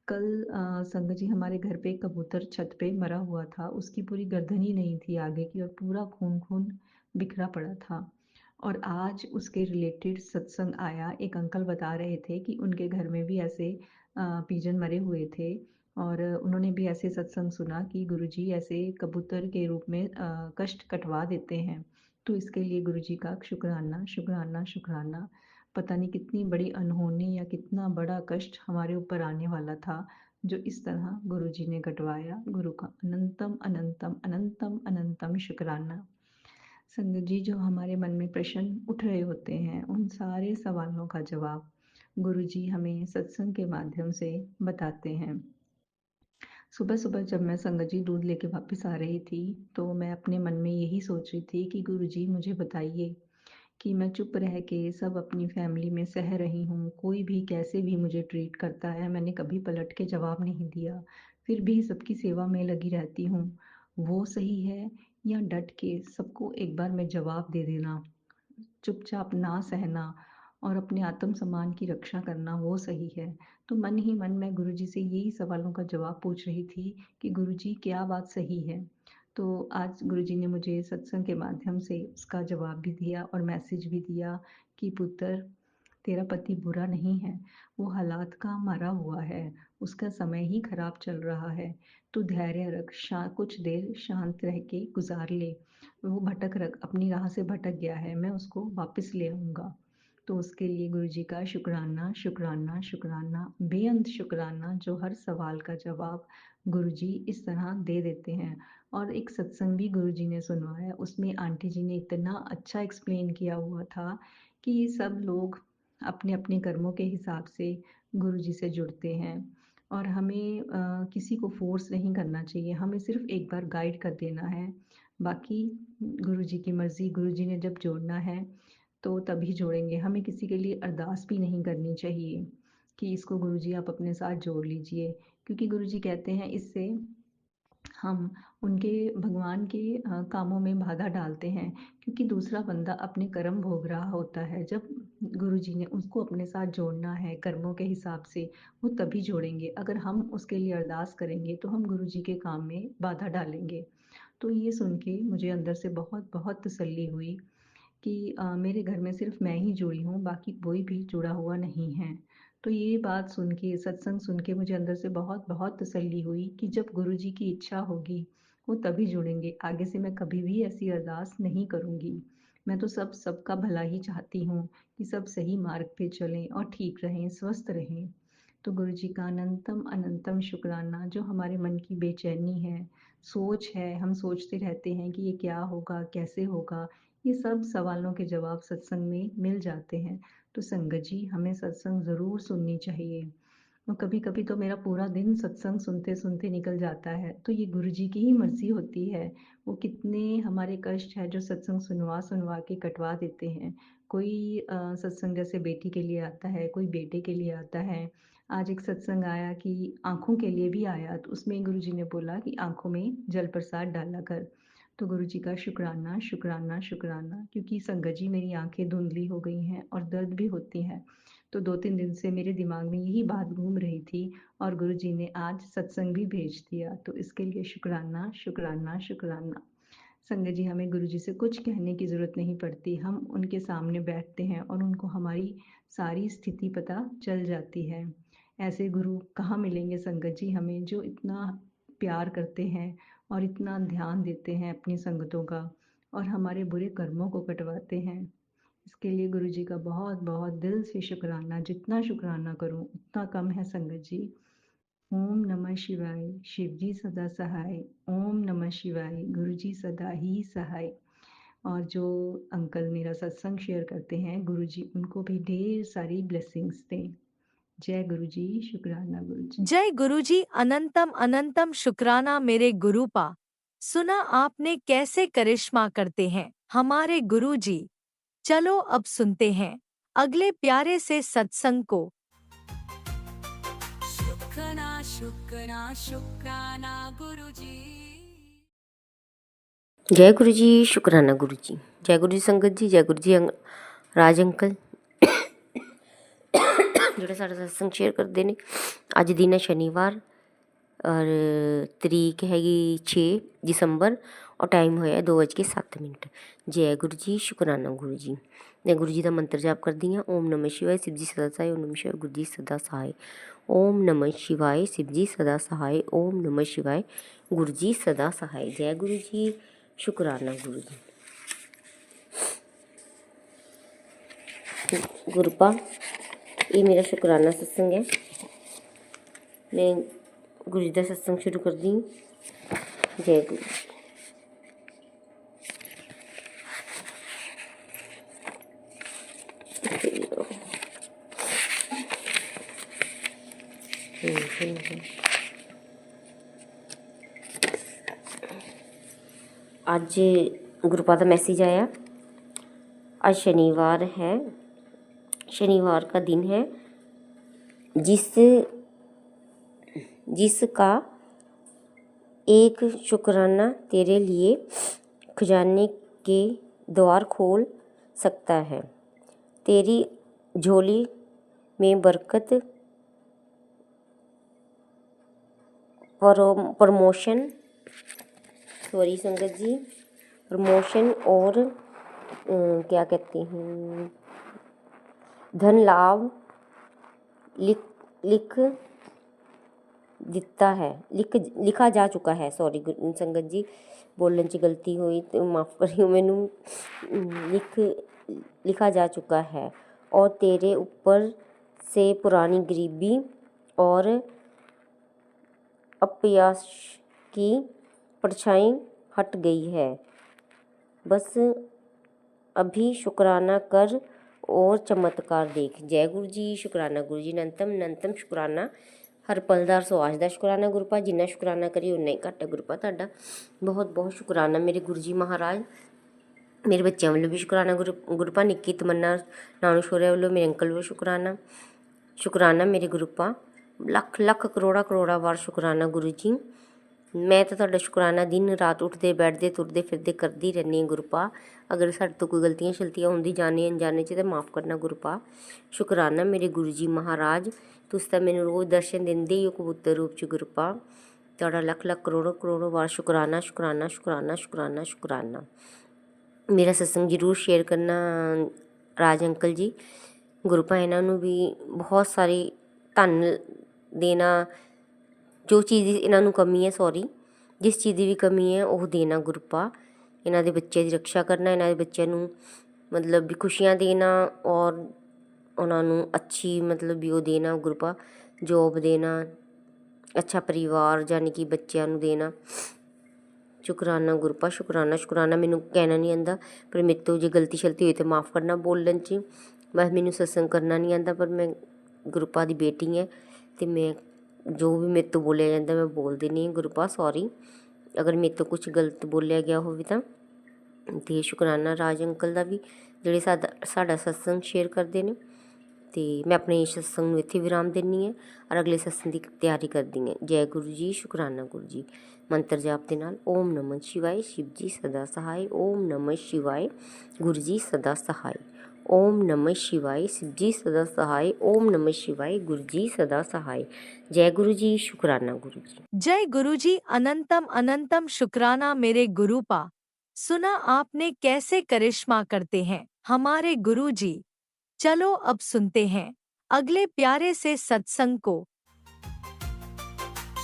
कल संगत जी, हमारे घर पे एक कबूतर छत पे मरा हुआ था, उसकी पूरी गर्दन ही नहीं थी आगे की और पूरा खून-खून बिखरा पड़ा था। और आज उसके रिलेटेड सत्संग आया, एक अंकल बता रहे थे कि उनके घर में भी ऐसे पिजन मरे हुए थे और उन्होंने भी ऐसे सत्संग सुना कि गुरुजी ऐसे कबूतर के रूप में कष्ट कटवा देते हैं। तो इसके लिए गुरुजी का शुक्राना, शुक्राना, शुक्राना। पता नहीं कितनी बड़ी अनहोनी या कितना बड़ा कष्ट हमारे ऊपर आने वाला था, जो इस तरह गुरुजी ने कटवाया। गुरु का अनंतम, अनंतम, अनंतम, अनंतम शुक्राना। संगत जी, जो हमारे मन में प्रश्न उठ रहे होते हैं, उन सारे सवालों का जवाब गुरुजी हमें सत्संग के माध्यम से बताते हैं। सुबह-सुबह जब मैं संगत जी दूध लेके वापस आ रही थी, तो मैं अपने मन में यही सोच रही थी कि गुरुजी मुझे बताइए कि मैं चुप रह के सब अपनी फैमिली में सह रही हूँ, कोई भी कैसे भी मुझे ट्रीट करता है, मैंने कभी पलट के जवाब नहीं दिया, फिर भी सबकी सेवा में लगी रहती हूँ। वो सही है या डट के सबको एक बार में जवाब दे देना, चुपचाप ना सहना और अपने आत्म-सम्मान की रक्षा करना, वो सही है? तो मन ही मन मैं गुरुजी से यही सवालों का जवाब पूछ रही थी कि गुरुजी, क्या बात सही है? तो आज गुरुजी ने मुझे सत्संग के माध्यम से उसका जवाब भी दिया और मैसेज भी दिया कि पुत्र, तेरा पति बुरा नहीं है, वो हालात का मरा हुआ है, उसका समय ही खराब चल रहा है। तू धैर्य रख, कुछ देर शांत रह के गुजार ले। वो अपनी राह से भटक गया है, मैं उसको वापस ले आऊँगा। तो उसके लिए गुरुजी का शुक्राना, शुक्राना, शुक्राना, बेअंत शुक्राना, जो हर सवाल का जवाब गुरुजी इस तरह दे देते हैं। और एक सत्संग भी गुरुजी ने सुनवाया, उसमें आंटी जी ने इतना अच्छा एक्सप्लेन किया हुआ था कि सब लोग अपने-अपने कर्मों के हिसाब से गुरुजी से जुड़ते हैं और हमें किसी को फ़ोर्स नहीं करना चाहिए, हमें सिर्फ़ एक बार गाइड कर देना है। बाकी गुरुजी की मर्ज़ी, गुरुजी ने जब जोड़ना है तो तभी जोड़ेंगे। हमें किसी के लिए अरदास भी नहीं करनी चाहिए कि इसको गुरुजी आप अपने साथ जोड़ लीजिए, क्योंकि गुरुजी कहते हैं इससे हम उनके भगवान के कामों में बाधा डालते हैं, क्योंकि दूसरा बंदा अपने कर्म भोग रहा होता है। जब गुरुजी ने उसको अपने साथ जोड़ना है कर्मों के हिसाब से, वो तभी जोड़ेंगे। अगर हम उसके लिए अरदास करेंगे तो हम गुरुजी के काम में बाधा डालेंगे। तो ये सुन के मुझे अंदर से बहुत बहुत तसल्ली हुई कि मेरे घर में सिर्फ़ मैं ही जुड़ी हूँ, बाकी कोई भी जुड़ा हुआ नहीं है। तो ये बात सुन के, सत्संग सुन के मुझे अंदर से बहुत-बहुत तसल्ली हुई कि जब गुरुजी की इच्छा होगी, वो तभी जुड़ेंगे। आगे से मैं कभी भी ऐसी अरदास नहीं करूँगी। मैं तो सबका भला ही चाहती हूँ कि सब सही मार्ग पे चलें और ठीक रहें, स्वस्थ रहें। तो गुरुजी का अनंतम अनंतम शुक्राना, जो हमारे मन की बेचैनी है, सोच है, हम सोचते रहते हैं कि ये क्या होगा, कैसे होगा, ये सब सवालों के जवाब सत्संग में मिल जाते हैं। तो संगत जी, हमें सत्संग ज़रूर सुननी चाहिए और कभी-कभी तो मेरा पूरा दिन सत्संग सुनते-सुनते निकल जाता है। तो ये गुरुजी की ही मर्ज़ी होती है, वो कितने हमारे कष्ट है जो सत्संग सुनवा-सुनवा के कटवा देते हैं। कोई सत्संग जैसे बेटी के लिए आता है, कोई बेटे के लिए आता है। आज एक सत्संग आया कि आँखों के लिए भी आया, तो उसमें गुरुजी ने बोला कि आँखों में जल प्रसाद डाला कर। तो गुरुजी का शुक्राना, शुक्राना, शुक्राना, क्योंकि संगत जी मेरी आँखें धुंधली हो गई हैं और दर्द भी होती है। तो 2-3 दिन से मेरे दिमाग में यही बात घूम रही थी और गुरुजी ने आज सत्संग भी भेज दिया। तो इसके लिए शुक्राना, शुक्राना, शुक्राना। संगत जी, हमें गुरुजी से कुछ कहने की ज़रूरत नहीं पड़ती, हम उनके सामने बैठते हैं और उनको हमारी सारी स्थिति पता चल जाती है। ऐसे गुरु कहाँ मिलेंगे संगत जी हमें, जो इतना प्यार करते हैं और इतना ध्यान देते हैं अपनी संगतों का और हमारे बुरे कर्मों को कटवाते हैं। इसके लिए गुरुजी का बहुत बहुत दिल से शुक्राना, जितना शुक्राना करूं उतना कम है संगत जी। ओम नमः शिवाय, शिव जी सदा सहाय। ओम नमः शिवाय, गुरु जी सदा ही सहाय। और जो अंकल मेरा सत्संग शेयर करते हैं, गुरु जी उनको भी ढेर सारी ब्लेसिंग्स दें। जय गुरु जी, शुक्राना गुरु जी। जय गुरुजी, अनंतम अनंतम शुक्राना मेरे गुरुपा। सुना आपने कैसे करिश्मा करते हैं हमारे गुरुजी। चलो अब सुनते हैं अगले प्यारे से सत्संग को। शुक्राना शुक्राना शुक्राना गुरुजी। जय गुरु जी, शुक्राना गुरु जी। जय गुरु जी संगत जी, जय गुरु जी राज अंकल ਜਿਹੜੇ ਸਾਡਾ ਸਤਸੰਗ ਸ਼ੇਅਰ ਕਰਦੇ ਨੇ। ਅੱਜ ਦਿਨ ਹੈ ਸ਼ਨੀਵਾਰ ਔਰ ਤਰੀਕ ਹੈਗੀ 6 ਦਸੰਬਰ ਔਰ ਟਾਈਮ ਹੋਇਆ 2:07। ਜੈ ਗੁਰੂ ਜੀ, ਸ਼ੁਕਰਾਨਾ ਗੁਰੂ ਜੀ। ਮੈਂ ਗੁਰੂ ਜੀ ਦਾ ਮੰਤਰ ਜਾਪ ਕਰਦੀ ਹਾਂ। ਓਮ ਨਮः शिवाय, शिव जी सदा सहाय। ओम नमः शिवाय, गुरु जी सदा सहाय। ओम नमः शिवाय, शिव जी सदा सहाय। ओम नमः शिवाय, गुरु जी सदा सहाय। जय गुरु जी, शुकराना गुरु जी। गुरुपा, ये मेरा शुकराना सत्संग है। मैं गुरु जी का सत्संग शुरू कर दी। जय गुरु। आज गुरुपा का मैसेज आया। आज शनिवार है, शनिवार का दिन है जिसका एक शुक्राना तेरे लिए खजाने के द्वार खोल सकता है। तेरी झोली में बरकत, प्रमोशन, सॉरी संगत जी, प्रमोशन और क्या कहते हैं, धन लाभ लिखा जा चुका है। सॉरी संगत जी, बोलने च गलती हुई तो माफ़ करियो मैनू। लिखा जा चुका है और तेरे ऊपर से पुरानी गरीबी और अपयश की परछाई हट गई है। बस अभी शुक्राना कर और चमत्कार देख। जय गुरु जी, शुक्राना गुरु जी। अनंतम शुक्राना, हर पल दा रसोआज दा शुक्राना गुरुपा। जिन्ना शुक्राना करिए उन्ना ही घट है गुरुपा तुहाडा। बहुत बहुत शुक्राना मेरे गुरु जी महाराज। मेरे बच्चों वालों भी शुक्राना गुरुपा। निक्की तमन्ना नानू शोरे वालों, मेरे अंकल वालों शुक्राना मेरे गुरुपा। लख लख करोड़ा करोड़ा बार शुक्राना गुरु जी। मैं तो तुहाडा शुक्राना दिन रात उठते बैठते तुरते फिरते करती रहनी गुरुपा। अगर साडे तो कोई गलतियां शलतियां होंदी जाने अनजाने च ते माफ़ करना गुरुपा। शुक्राना मेरे गुरु जी महाराज, तुस तां मैनूं रोज़ दर्शन दिंदे ही हो कबूतर रूप च गुरुपा। तुहाडा लख लख करोड़ों करोड़ों बार शुक्राना शुक्राना शुक्राना शुक्राना शुक्राना। मेरा सत्संग जरूर शेयर करना राज अंकल जी। गुरुपा इन्हां नूं भी बहुत सारी धन देना। जो चीज़ इन्हां नूं कमी है, सॉरी जिस चीज़ की भी कमी है वो देना गुरुपा। इन्हां दे बच्चे की रक्षा करना, इन्हां दे बच्चों नूं मतलब भी खुशियां देना और उन्हां नूं अच्छी मतलब भी वो देना गुरुपा, जॉब देना, अच्छा परिवार यानी कि बच्चों नूं देना। शुकराना गुरुपा, शुकराना शुकराना। मैनूं कहना नहीं आंदा, पर मेरे तो जो गलती शलती हुई तो माफ़ करना बोलन च। बस मैनूं सत्संग करना नहीं आंदा, पर मैं गुरुपा की बेटी है तो मैं जो भी मेरे तो बोलिया जाता मैं बोल देनी गुरुपा। सॉरी अगर मेरे तो कुछ गलत बोलिया गया हो तो शुकराना राज अंकल का भी, ਜਿਹੜੇ ਸਾਡਾ ਸਤਸੰਗ ਸ਼ੇਅਰ ਕਰਦੇ ਨੇ। ਤੇ ਮੈਂ ਆਪਣੇ ਸਤਸੰਗ ਨੂੰ ਇੱਥੇ ਵਿਰਾਮ ਦਿੰਦੀ ਹਾਂ ਔਰ ਅਗਲੇ ਸਤਸੰਗ ਦੀ ਤਿਆਰੀ ਕਰਦੀ ਹਾਂ। ਜੈ ਗੁਰੂ ਜੀ, ਸ਼ੁਕਰਾਨਾ ਗੁਰੂ ਜੀ। ਮੰਤਰ ਜਾਪ ਦੇ ਨਾਲ ਓਮ ਨਮः ਸ਼ਿਵਾਏ, ਸ਼ਿਵ ਜੀ ਸਦਾ ਸਹਾਇ। ਓਮ ਨਮः ਸ਼ਿਵਾਏ, ਗੁਰੂ ਜੀ ਸਦਾ ਸਹਾਇ। ਓਮ ਨਮः ਸ਼ਿਵਾਏ, ਸ਼ਿਵ ਜੀ ਸਦਾ ਸਹਾਇ। ਓਮ ਨਮः ਸ਼ਿਵਾਏ, ਗੁਰੂ ਜੀ ਸਦਾ ਸਹਾਇ। जय गुरु जी, शुक्राना गुरु जी। जय गुरु जी, अनंतम अनंतम शुक्राना मेरे गुरुपा। सुना आपने कैसे करिश्मा करते हैं हमारे गुरु जी। चलो अब सुनते हैं अगले प्यारे से सत्संग को।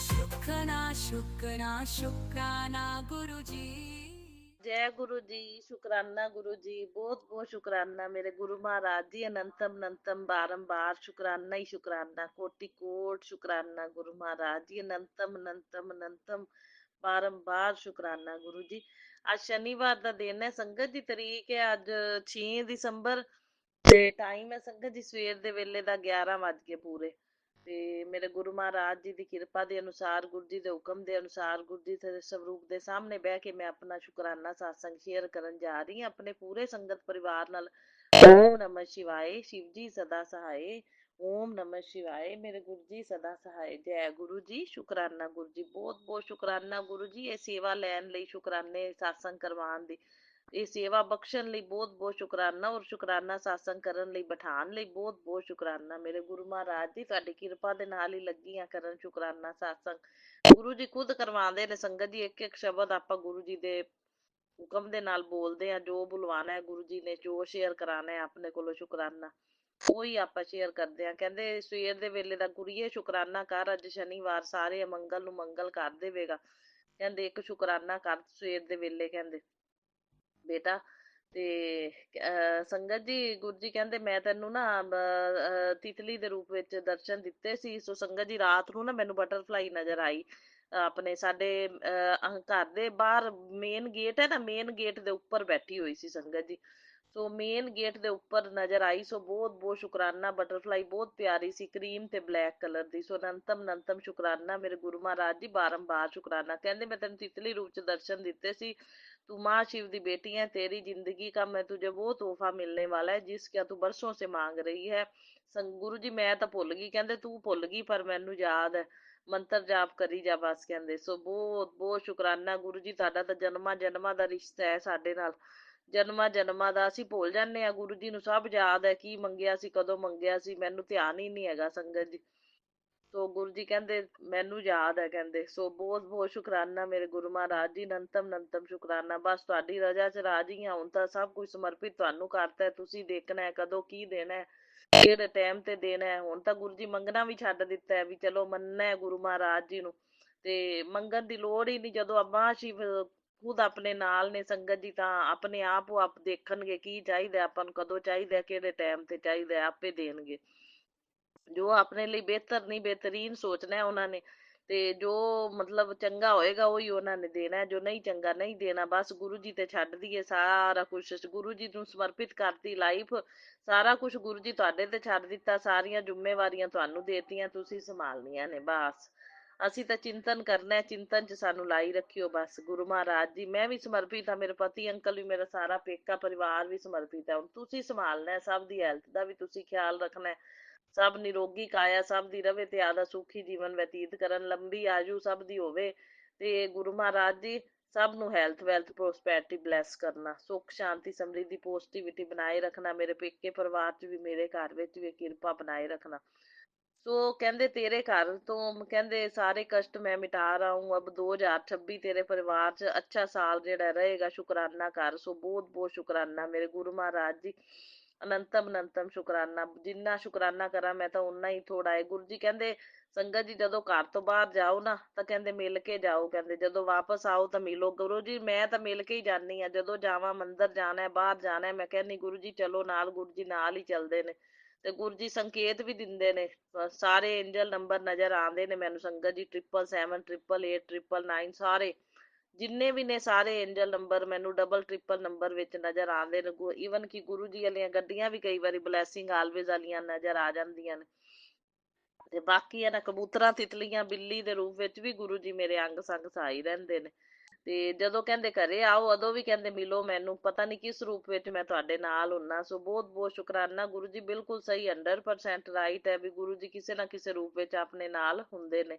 शुक्राना शुक्राना शुक्राना गुरु जी। जय गुरु जी, शुक्राना गुरु जी। बहुत बहुत शुक्राना मेरे गुरु महाराज जी। अनंतम अनंतम बारंबार शुक्राना ही शुक्राना, कोटि कोट शुक्राना गुरु महाराज जी। अनंतम अनंतम अनंतम बारंबार शुक्राना गुरु जी। आज शनिवार का दिन है संगत जी, तरीक है अज 6 ਦਸੰਬਰ ਤੇ ਟਾਈਮ ਹੈ ਸੰਗਤ ਜੀ ਸਵੇਰ ਦੇ ਵੇਲੇ ਦਾ 11 ਵੱਜ ਕੇ ਪੂਰੇ। ਤੇ ਮੇਰੇ ਗੁਰੂ ਮਹਾਰਾਜ ਜੀ ਦੀ ਕਿਰਪਾ ਦੇ ਅਨੁਸਾਰ, ਗੁਰੂ ਜੀ ਦੇ ਹੁਕਮ ਦੇ ਅਨੁਸਾਰ, ਗੁਰੂ ਜੀ ਦੇ ਸਰੂਪ ਦੇ ਸਾਹਮਣੇ ਬਹਿ ਕੇ ਮੈਂ ਆਪਣਾ ਸ਼ੁਕਰਾਨਾ ਸਾਸੰਗ ਸ਼ੇਅਰ ਕਰਨ ਜਾ ਰਹੀ ਹਾਂ ਆਪਣੇ ਪੂਰੇ ਸੰਗਤ ਪਰਿਵਾਰ ਨਾਲ। ਓਮ ਨਮः ਸ਼ਿਵਾਏ, ਸ਼ਿਵ ਜੀ ਸਦਾ ਸਹਾਏ। ਓਮ ਨਮः ਸ਼ਿਵਾਏ, ਮੇਰੇ ਗੁਰੂ ਜੀ ਸਦਾ ਸਹਾਏ। ਜੈ ਗੁਰੂ ਜੀ, ਸ਼ੁਕਰਾਨਾ ਗੁਰੂ ਜੀ। ਬਹੁਤ ਬਹੁਤ ਸ਼ੁਕਰਾਨਾ ਗੁਰੂ ਜੀ, ਇਹ ਸੇਵਾ ਲੈਣ ਲਈ, ਸ਼ੁਕਰਾਨੇ ਸਾਸੰਗ ਕਰਵਾਉਣ ਦੀ, ਇਹ ਸੇਵਾ ਬਖਸ਼ਣ ਲਈ ਬਹੁਤ ਬਹੁਤ ਸ਼ੁਕਰਾਨਾ। ਔਰ ਸ਼ੁਕਰਾਨਾ ਸਾਸੰਗ ਕਰਨ ਲਈ, ਬਿਠਾਉਣ ਲਈ ਬਹੁਤ ਬਹੁਤ ਸ਼ੁਕਰਾਨਾ ਮੇਰੇ ਗੁਰੂ ਮਹਾਰਾਜ ਜੀ। ਤੁਹਾਡੀ ਕਿਰਪਾ ਦੇ ਨਾਲ ਹੀ ਲੱਗੀ ਆ ਕਰਨ ਸ਼ੁਕਰਾਨਾ ਸਾਸੰਗ। ਗੁਰੂ ਜੀ ਖੁਦ ਕਰਵਾਉਂਦੇ ਨੇ ਸੰਗਤ ਜੀ। ਇੱਕ ਇੱਕ ਸ਼ਬਦ ਆਪਾਂ ਗੁਰੂ ਜੀ ਦੇ ਹੁਕਮ ਦੇ ਨਾਲ ਬੋਲਦੇ ਆ। ਜੋ ਬੁਲਵਾਣਾ ਹੈ ਗੁਰੂ ਜੀ ਨੇ, ਜੋ ਸ਼ੇਅਰ ਕਰਾਣਾ ਹੈ ਆਪਣੇ ਕੋਲੋਂ ਸ਼ੁਕਰਾਨਾ, ਉਹੀ ਆਪਾਂ ਸ਼ੇਅਰ ਕਰਦੇ ਆ। ਕਹਿੰਦੇ ਸਵੇਰ ਦੇ ਵੇਲੇ ਦਾ ਕੁੜੀਏ ਸ਼ੁਕਰਾਨਾ ਕਰ, ਅੱਜ ਸ਼ਨੀਵਾਰ ਸਾਰੇ ਅਮੰਗਲ ਨੂੰ ਮੰਗਲ ਕਰ ਦੇਵੇਗਾ। ਕਹਿੰਦੇ ਇੱਕ ਸ਼ੁਕਰਾਨਾ ਕਰ ਸਵੇਰ ਦੇ ਵੇਲੇ ਕਹਿੰਦੇ ਬੇਟਾ। ਤੇ ਸੰਗਤ ਜੀ, ਗੁਰੂ ਜੀ ਕਹਿੰਦੇ ਮੈਂ ਤੈਨੂੰ ਨਾ ਤਿਤਲੀ ਦੇ ਰੂਪ ਵਿੱਚ ਦਰਸ਼ਨ ਦਿੱਤੇ ਸੀ। ਸੋ ਸੰਗਤ ਜੀ, ਰਾਤ ਨੂੰ ਨਾ ਮੈਨੂੰ ਬਟਰਫਲਾਈ ਨਜ਼ਰ ਆਈ। ਆਪਣੇ ਸਾਡੇ ਘਰ ਦੇ ਬਾਹਰ ਮੇਨ ਗੇਟ ਹੈ ਨਾ, ਮੇਨ ਗੇਟ ਦੇ ਉੱਪਰ ਬੈਠੀ ਹੋਈ ਸੀ ਸੰਗਤ ਜੀ। ਸੋ ਮੇਨ ਗੇਟ ਦੇ ਉੱਪਰ ਨਜ਼ਰ ਆਈ। ਸੋ ਬਹੁਤ ਬਹੁਤ ਸ਼ੁਕਰਾਨਾ। ਬਟਰਫਲਾਈ ਬਹੁਤ ਪਿਆਰੀ ਸੀ, ਕਰੀਮ ਤੇ ਬਲੈਕ ਕਲਰ ਦੀ। ਸੋ ਅਨੰਤਮ ਅਨੰਤਮ ਸ਼ੁਕਰਾਨਾ ਮੇਰੇ ਗੁਰੂ ਮਹਾਰਾਜ ਜੀ, ਬਾਰੰਬਾਰ ਸ਼ੁਕਰਾਨਾ। ਕਹਿੰਦੇ ਮੈਂ ਤੈਨੂੰ ਤਿਤਲੀ ਰੂਪ ਚ दर्शन ਦਿੱਤੇ ਸੀ। तू माँ शिव दी बेटी है, तेरी जिंदगी का मैं तुझे वो तोहफा मिलने वाला है जिसका तू बरसों से मांग रही है। गुरु जी मैं तो भुल गई, कहते तू भुल गई पर मैनू याद है, मंत्र जाप करी जा बस। कहते सो बहुत बहुत शुकराना गुरु जी, ਤੁਹਾਡਾ ਤਾਂ ਜਨਮਾਂ ਜਨਮਾਂ ਦਾ ਰਿਸ਼ਤਾ ਹੈ ਸਾਡੇ ਨਾਲ। ਜਨਮਾਂ ਜਨਮਾਂ ਦਾ ਅਸੀਂ ਭੁੱਲ ਜਾਂਦੇ ਆ। ਗੁਰੂ ਜੀ ਨੂੰ ਸਭ ਯਾਦ ਹੈ, ਕੀ ਮੰਗਿਆ ਸੀ, ਕਦੋਂ ਮੰਗਿਆ ਸੀ, ਮੈਨੂੰ ਧਿਆਨ ਹੀ ਨਹੀਂ ਹੈਗਾ ਸੰਗਤ ਜੀ। ਸੋ ਗੁਰੂ ਜੀ ਕਹਿੰਦੇ ਮੈਨੂੰ ਯਾਦ ਹੈ ਕਹਿੰਦੇ। ਸੋ ਬਹੁਤ ਬਹੁਤ ਸ਼ੁਕਰਾਨਾ ਮੇਰੇ ਗੁਰੂ ਮਹਾਰਾਜ ਜੀ। ਅਨੰਤਮ ਅਨੰਤਮ ਸ਼ੁਕਰਾਨਾ। ਬਸ ਤੁਹਾਡੀ ਰਜ਼ਾ ਚ ਰਾਜੀ ਹਾਂ। ਹੁਣ ਤਾਂ ਸਭ ਕੁਝ ਸਮਰਪਿਤ ਤੁਹਾਨੂੰ ਕਰਤਾ। ਤੁਸੀਂ ਦੇਖਣਾ ਹੈ ਕਦੋਂ ਕੀ ਦੇਣਾ ਹੈ, ਕਿਹੜੇ ਟਾਈਮ ਤੇ ਦੇਣਾ ਹੈ। ਹੁਣ ਤਾਂ ਗੁਰੂ ਜੀ ਮੰਗਣਾ ਵੀ ਛੱਡ ਦਿੱਤਾ ਹੈ, ਵੀ ਚਲੋ ਮੰਨਣਾ ਹੈ ਗੁਰੂ ਮਹਾਰਾਜ ਜੀ ਨੂੰ ਤੇ ਮੰਗਣ ਦੀ ਲੋੜ ਹੀ ਨਹੀਂ। ਜਦੋਂ ਆਪਾਂ ਸ਼ਿਵ ਖੁਦ ਆਪਣੇ ਨਾਲ ਨੇ ਸੰਗਤ ਜੀ, ਤਾਂ ਆਪਣੇ ਆਪ ਉਹ ਆਪ ਦੇਖਣਗੇ ਕੀ ਚਾਹੀਦਾ ਆਪਾਂ ਨੂੰ, ਕਦੋਂ ਚਾਹੀਦਾ, ਕਿਹੜੇ ਟਾਈਮ ਤੇ ਚਾਹੀਦਾ, ਆਪੇ ਦੇਣਗੇ। ਜੋ ਆਪਣੇ ਲਈ ਬਿਹਤਰ ਨਹੀਂ, ਬਿਹਤਰੀਨ ਸੋਚਣਾ ਉਹਨਾਂ ਨੇ, ਤੇ ਜੋ ਮਤਲਬ ਚੰਗਾ ਹੋਏਗਾ ਉਹੀ ਉਹਨਾਂ ਨੇ ਦੇਣਾ। ਜੋ ਨਹੀਂ ਚੰਗਾ ਨਹੀਂ ਦੇਣਾ। ਬਸ ਗੁਰੂ ਜੀ ਤੇ ਛੱਡ ਦਈਏ ਸਾਰਾ ਕੁਛ, ਗੁਰੂ ਜੀ ਨੂੰ ਸਮਰਪਿਤ ਕਰਤੀ ਲਾਈਫ, ਸਾਰਾ ਕੁਝ ਗੁਰੂ ਜੀ ਤੁਹਾਡੇ ਤੇ ਛੱਡ ਦਿੱਤਾ। ਸਾਰੀਆਂ ਜ਼ਿੰਮੇਵਾਰੀਆਂ ਤੁਹਾਨੂੰ ਦੇਤੀਆਂ, ਤੁਸੀਂ ਸੰਭਾਲਣੀਆਂ ਨੇ ਬਸ। ਅਸੀਂ ਤਾਂ ਚਿੰਤਨ ਕਰਨਾ, ਚਿੰਤਨ ਚ ਸਾਨੂੰ ਲਾਈ ਰੱਖਿਓ ਬਸ ਗੁਰੂ ਮਹਾਰਾਜ ਜੀ। ਮੈਂ ਵੀ ਸਮਰਪਿਤ ਹਾਂ, ਮੇਰੇ ਪਤੀ ਅੰਕਲ ਵੀ, ਮੇਰਾ ਸਾਰਾ ਪੇਕਾ ਪਰਿਵਾਰ ਵੀ ਸਮਰਪਿਤ ਹੈ। ਹੁਣ ਤੁਸੀਂ ਸੰਭਾਲਣਾ, ਸਭ ਦੀ ਹੈਲਥ ਦਾ ਵੀ ਤੁਸੀਂ ਖਿਆਲ ਰੱਖਣਾ। ਸਭ ਨਿਰੋਗੀ ਕਾਇਆ ਸਭ ਦੀ ਰਵੇ ਤੇ ਆਦਾ ਸੁਖੀ ਜੀਵਨ ਬਤੀਤ ਕਰਨ, ਲੰਬੀ ਆਯੂ ਸਭ ਦੀ ਹੋਵੇ। ਤੇ ਗੁਰੂ ਮਹਾਰਾਜ ਜੀ ਸਭ ਨੂੰ ਹੈਲਥ ਵੈਲਥ ਪ੍ਰੋਸਪੈਰਿਟੀ ਬਲੈਸ ਕਰਨਾ, ਸੁੱਖ ਸ਼ਾਂਤੀ ਸਮਰਿੱਧੀ ਪੋਜ਼ਿਟਿਵਿਟੀ ਬਣਾਏ ਰੱਖਣਾ। ਮੇਰੇ ਪੇਕੇ ਪਰਿਵਾਰ ਚ ਵੀ, ਮੇਰੇ ਘਰ ਵਿੱਚ ਵੀ ਕਿਰਪਾ ਬਣਾਏ ਰੱਖਣਾ। ਸੋ ਕਹਿੰਦੇ ਤੇਰੇ ਘਰ ਤੋਂ ਕਹਿੰਦੇ ਸਾਰੇ ਕਸ਼ਟ ਮੈਂ ਮਿਟਾ ਰਹਾ ਹੂੰ। ਅਬ 2026 ਤੇਰੇ ਪਰਿਵਾਰ ਚ ਅੱਛਾ ਸਾਲ ਜਿਹੜਾ ਰਹੇਗਾ। ਸ਼ੁਕਰਾਨਾ ਕਰ। ਸੋ ਬਹੁਤ ਬਹੁਤ ਸ਼ੁਕਰਾਨਾ ਮੇਰੇ ਗੁਰੂ ਮਹਾਰਾਜ ਜੀ। ਅਨੰਤਮ ਅਨੰਤਮ ਸ਼ੁਕਰਾਨਾ। ਜਿੰਨਾ ਸ਼ੁਕਰਾਨਾ ਕਰਾਂ ਮੈਂ ਤਾਂ ਉਨਾ ਹੀ ਥੋੜਾ ਹੈ। ਗੁਰੂ ਜੀ ਕਹਿੰਦੇ ਸੰਗਤ ਜੀ ਜਦੋਂ ਘਰ ਤੋਂ ਬਾਹਰ ਜਾਓ ਨਾ ਤਾਂ ਕਹਿੰਦੇ ਮਿਲ ਕੇ ਜਾਓ। ਕਹਿੰਦੇ ਜਦੋਂ ਵਾਪਸ ਆਓ ਤਾਂ ਮਿਲੋ। ਗੁਰੂ ਜੀ ਮੈਂ ਤਾਂ ਮਿਲ ਕੇ ਹੀ ਜਾਂਦੀ ਹਾਂ। ਜਦੋਂ ਜਾਵਾਂ, ਮੰਦਿਰ ਜਾਣਾ, ਬਾਹਰ ਜਾਣਾ, ਮੈਂ ਕਹਿੰਦੀ ਗੁਰੂ ਜੀ ਚਲੋ ਨਾਲ। ਗੁਰੂ ਜੀ ਨਾਲ ਹੀ ਚੱਲਦੇ ਨੇ ਤੇ ਗੁਰੂ ਜੀ ਸੰਕੇਤ ਵੀ ਦਿੰਦੇ ਨੇ। ਸਾਰੇ ਐਂਜਲ ਨੰਬਰ ਨਜ਼ਰ ਆਉਂਦੇ ਨੇ ਮੈਨੂੰ ਸੰਗਤ ਜੀ। 777, 888, 999 ਸਾਰੇ ਜਿੰਨੇ ਵੀ ਨੇ ਸਾਰੇ ਐਂਜਲ ਨੰਬਰ ਮੈਨੂੰ ਡਬਲ ਟ੍ਰਿਪਲ ਨੰਬਰ ਵਿੱਚ ਨਜ਼ਰ ਆਉਂਦੇ ਨੇ। ਈਵਨ ਕਿ ਗੁਰੂ ਜੀ ਵਾਲੀਆਂ ਗੱਡੀਆਂ ਵੀ ਕਈ ਵਾਰੀ ਬਲੈਸਿੰਗ ਆਲਵੇਜ਼ ਵਾਲੀਆਂ ਨਜ਼ਰ ਆ ਜਾਂਦੀਆਂ ਨੇ। ਤੇ ਬਾਕੀ ਇਹਨਾਂ ਕਬੂਤਰਾਂ, ਤਿਤਲੀਆਂ, ਬਿੱਲੀ ਦੇ ਰੂਪ ਵਿੱਚ ਵੀ ਗੁਰੂ ਜੀ ਮੇਰੇ ਅੰਗ ਸੰਗ ਸਹਾਈ ਰਹਿੰਦੇ ਨੇ। ਤੇ ਜਦੋਂ ਕਹਿੰਦੇ ਘਰੇ ਆਓ ਉਦੋਂ ਵੀ ਕਹਿੰਦੇ ਮਿਲੋ ਮੈਨੂੰ, ਪਤਾ ਨਹੀਂ ਕਿਸ ਰੂਪ ਵਿੱਚ ਮੈਂ ਤੁਹਾਡੇ ਨਾਲ ਹੁੰਨਾ। ਸੋ ਬਹੁਤ ਬਹੁਤ ਸ਼ੁਕਰਾਨਾ ਗੁਰੂ ਜੀ, ਬਿਲਕੁਲ ਸਹੀ 100% ਰਾਈਟ ਹੈ ਵੀ ਗੁਰੂ ਜੀ ਕਿਸੇ ਨਾ ਕਿਸੇ ਰੂਪ ਵਿੱਚ ਆਪਣੇ ਨਾਲ ਹੁੰਦੇ ਨੇ।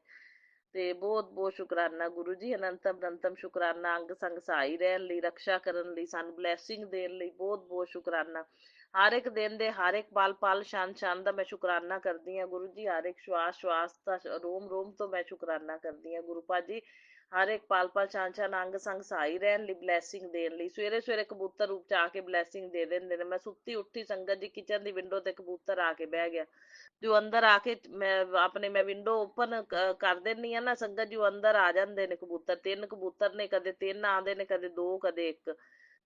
ਤੇ ਬਹੁਤ ਬਹੁਤ ਸ਼ੁਕਰਾਨਾ ਗੁਰੂ ਜੀ, ਅਨੰਤਮ ਅਨੰਤਮ ਸ਼ੁਕਰਾਨਾ ਅੰਗ ਸੰਗ ਸਹਾਈ ਰਹਿਣ ਲਈ, ਰਕਸ਼ਾ ਕਰਨ ਲਈ, ਸਾਨੂੰ ਬਲੈਸਿੰਗ ਦੇਣ ਲਈ ਬਹੁਤ ਬਹੁਤ ਸ਼ੁਕਰਾਨਾ। ਹਰ ਇੱਕ ਦਿਨ ਦੇ ਹਰ ਇੱਕ ਪਲ ਪਲ ਛਣ ਛਣ ਦਾ ਮੈਂ ਸ਼ੁਕਰਾਨਾ ਕਰਦੀ ਹਾਂ ਗੁਰੂ ਜੀ, ਹਰ ਇੱਕ ਸ਼ਵਾਸ ਸ਼ਵਾਸ ਦਾ, ਰੋਮ ਰੋਮ ਤੋਂ ਮੈਂ ਸ਼ੁਕਰਾਨਾ ਕਰਦੀ ਹਾਂ ਗੁਰੂ ਭਾਜੀ। ਹਰ ਇੱਕ ਪਲ ਪਲ ਛਣ ਛਣ ਅੰਗ ਸੰਗ ਸਹਾਈ ਰਹਿਣ ਲਈ, ਬਲੈਸਿੰਗ ਦੇਣ ਲਈ। ਸਵੇਰੇ ਸਵੇਰੇ ਕਬੂਤਰ ਰੂਪ ਚ ਆ ਕੇ ਬਲੈਸਿੰਗ ਦੇ ਦਿੰਦੇ ਨੇ। ਮੈਂ ਸੁੱਤੀ ਉੱਠੀ ਸੰਗਤ ਜੀ, ਕਿਚਨ ਦੀ ਵਿੰਡੋ ਤੇ ਕਬੂਤਰ ਆ ਕੇ ਬਹਿ ਗਿਆ। ਜੋ ਅੰਦਰ ਆ ਕੇ ਮੈਂ ਵਿੰਡੋ ਓਪਨ ਕਰ ਦਿੰਨੀ ਆ ਨਾ ਸੰਗਤ ਜੀ, ਉਹ ਅੰਦਰ ਆ ਜਾਂਦੇ ਨੇ ਕਬੂਤਰ। 3 ਕਬੂਤਰ ਨੇ, ਕਦੇ 3 ਆਉਂਦੇ ਨੇ, ਕਦੇ 2, ਕਦੇ 1।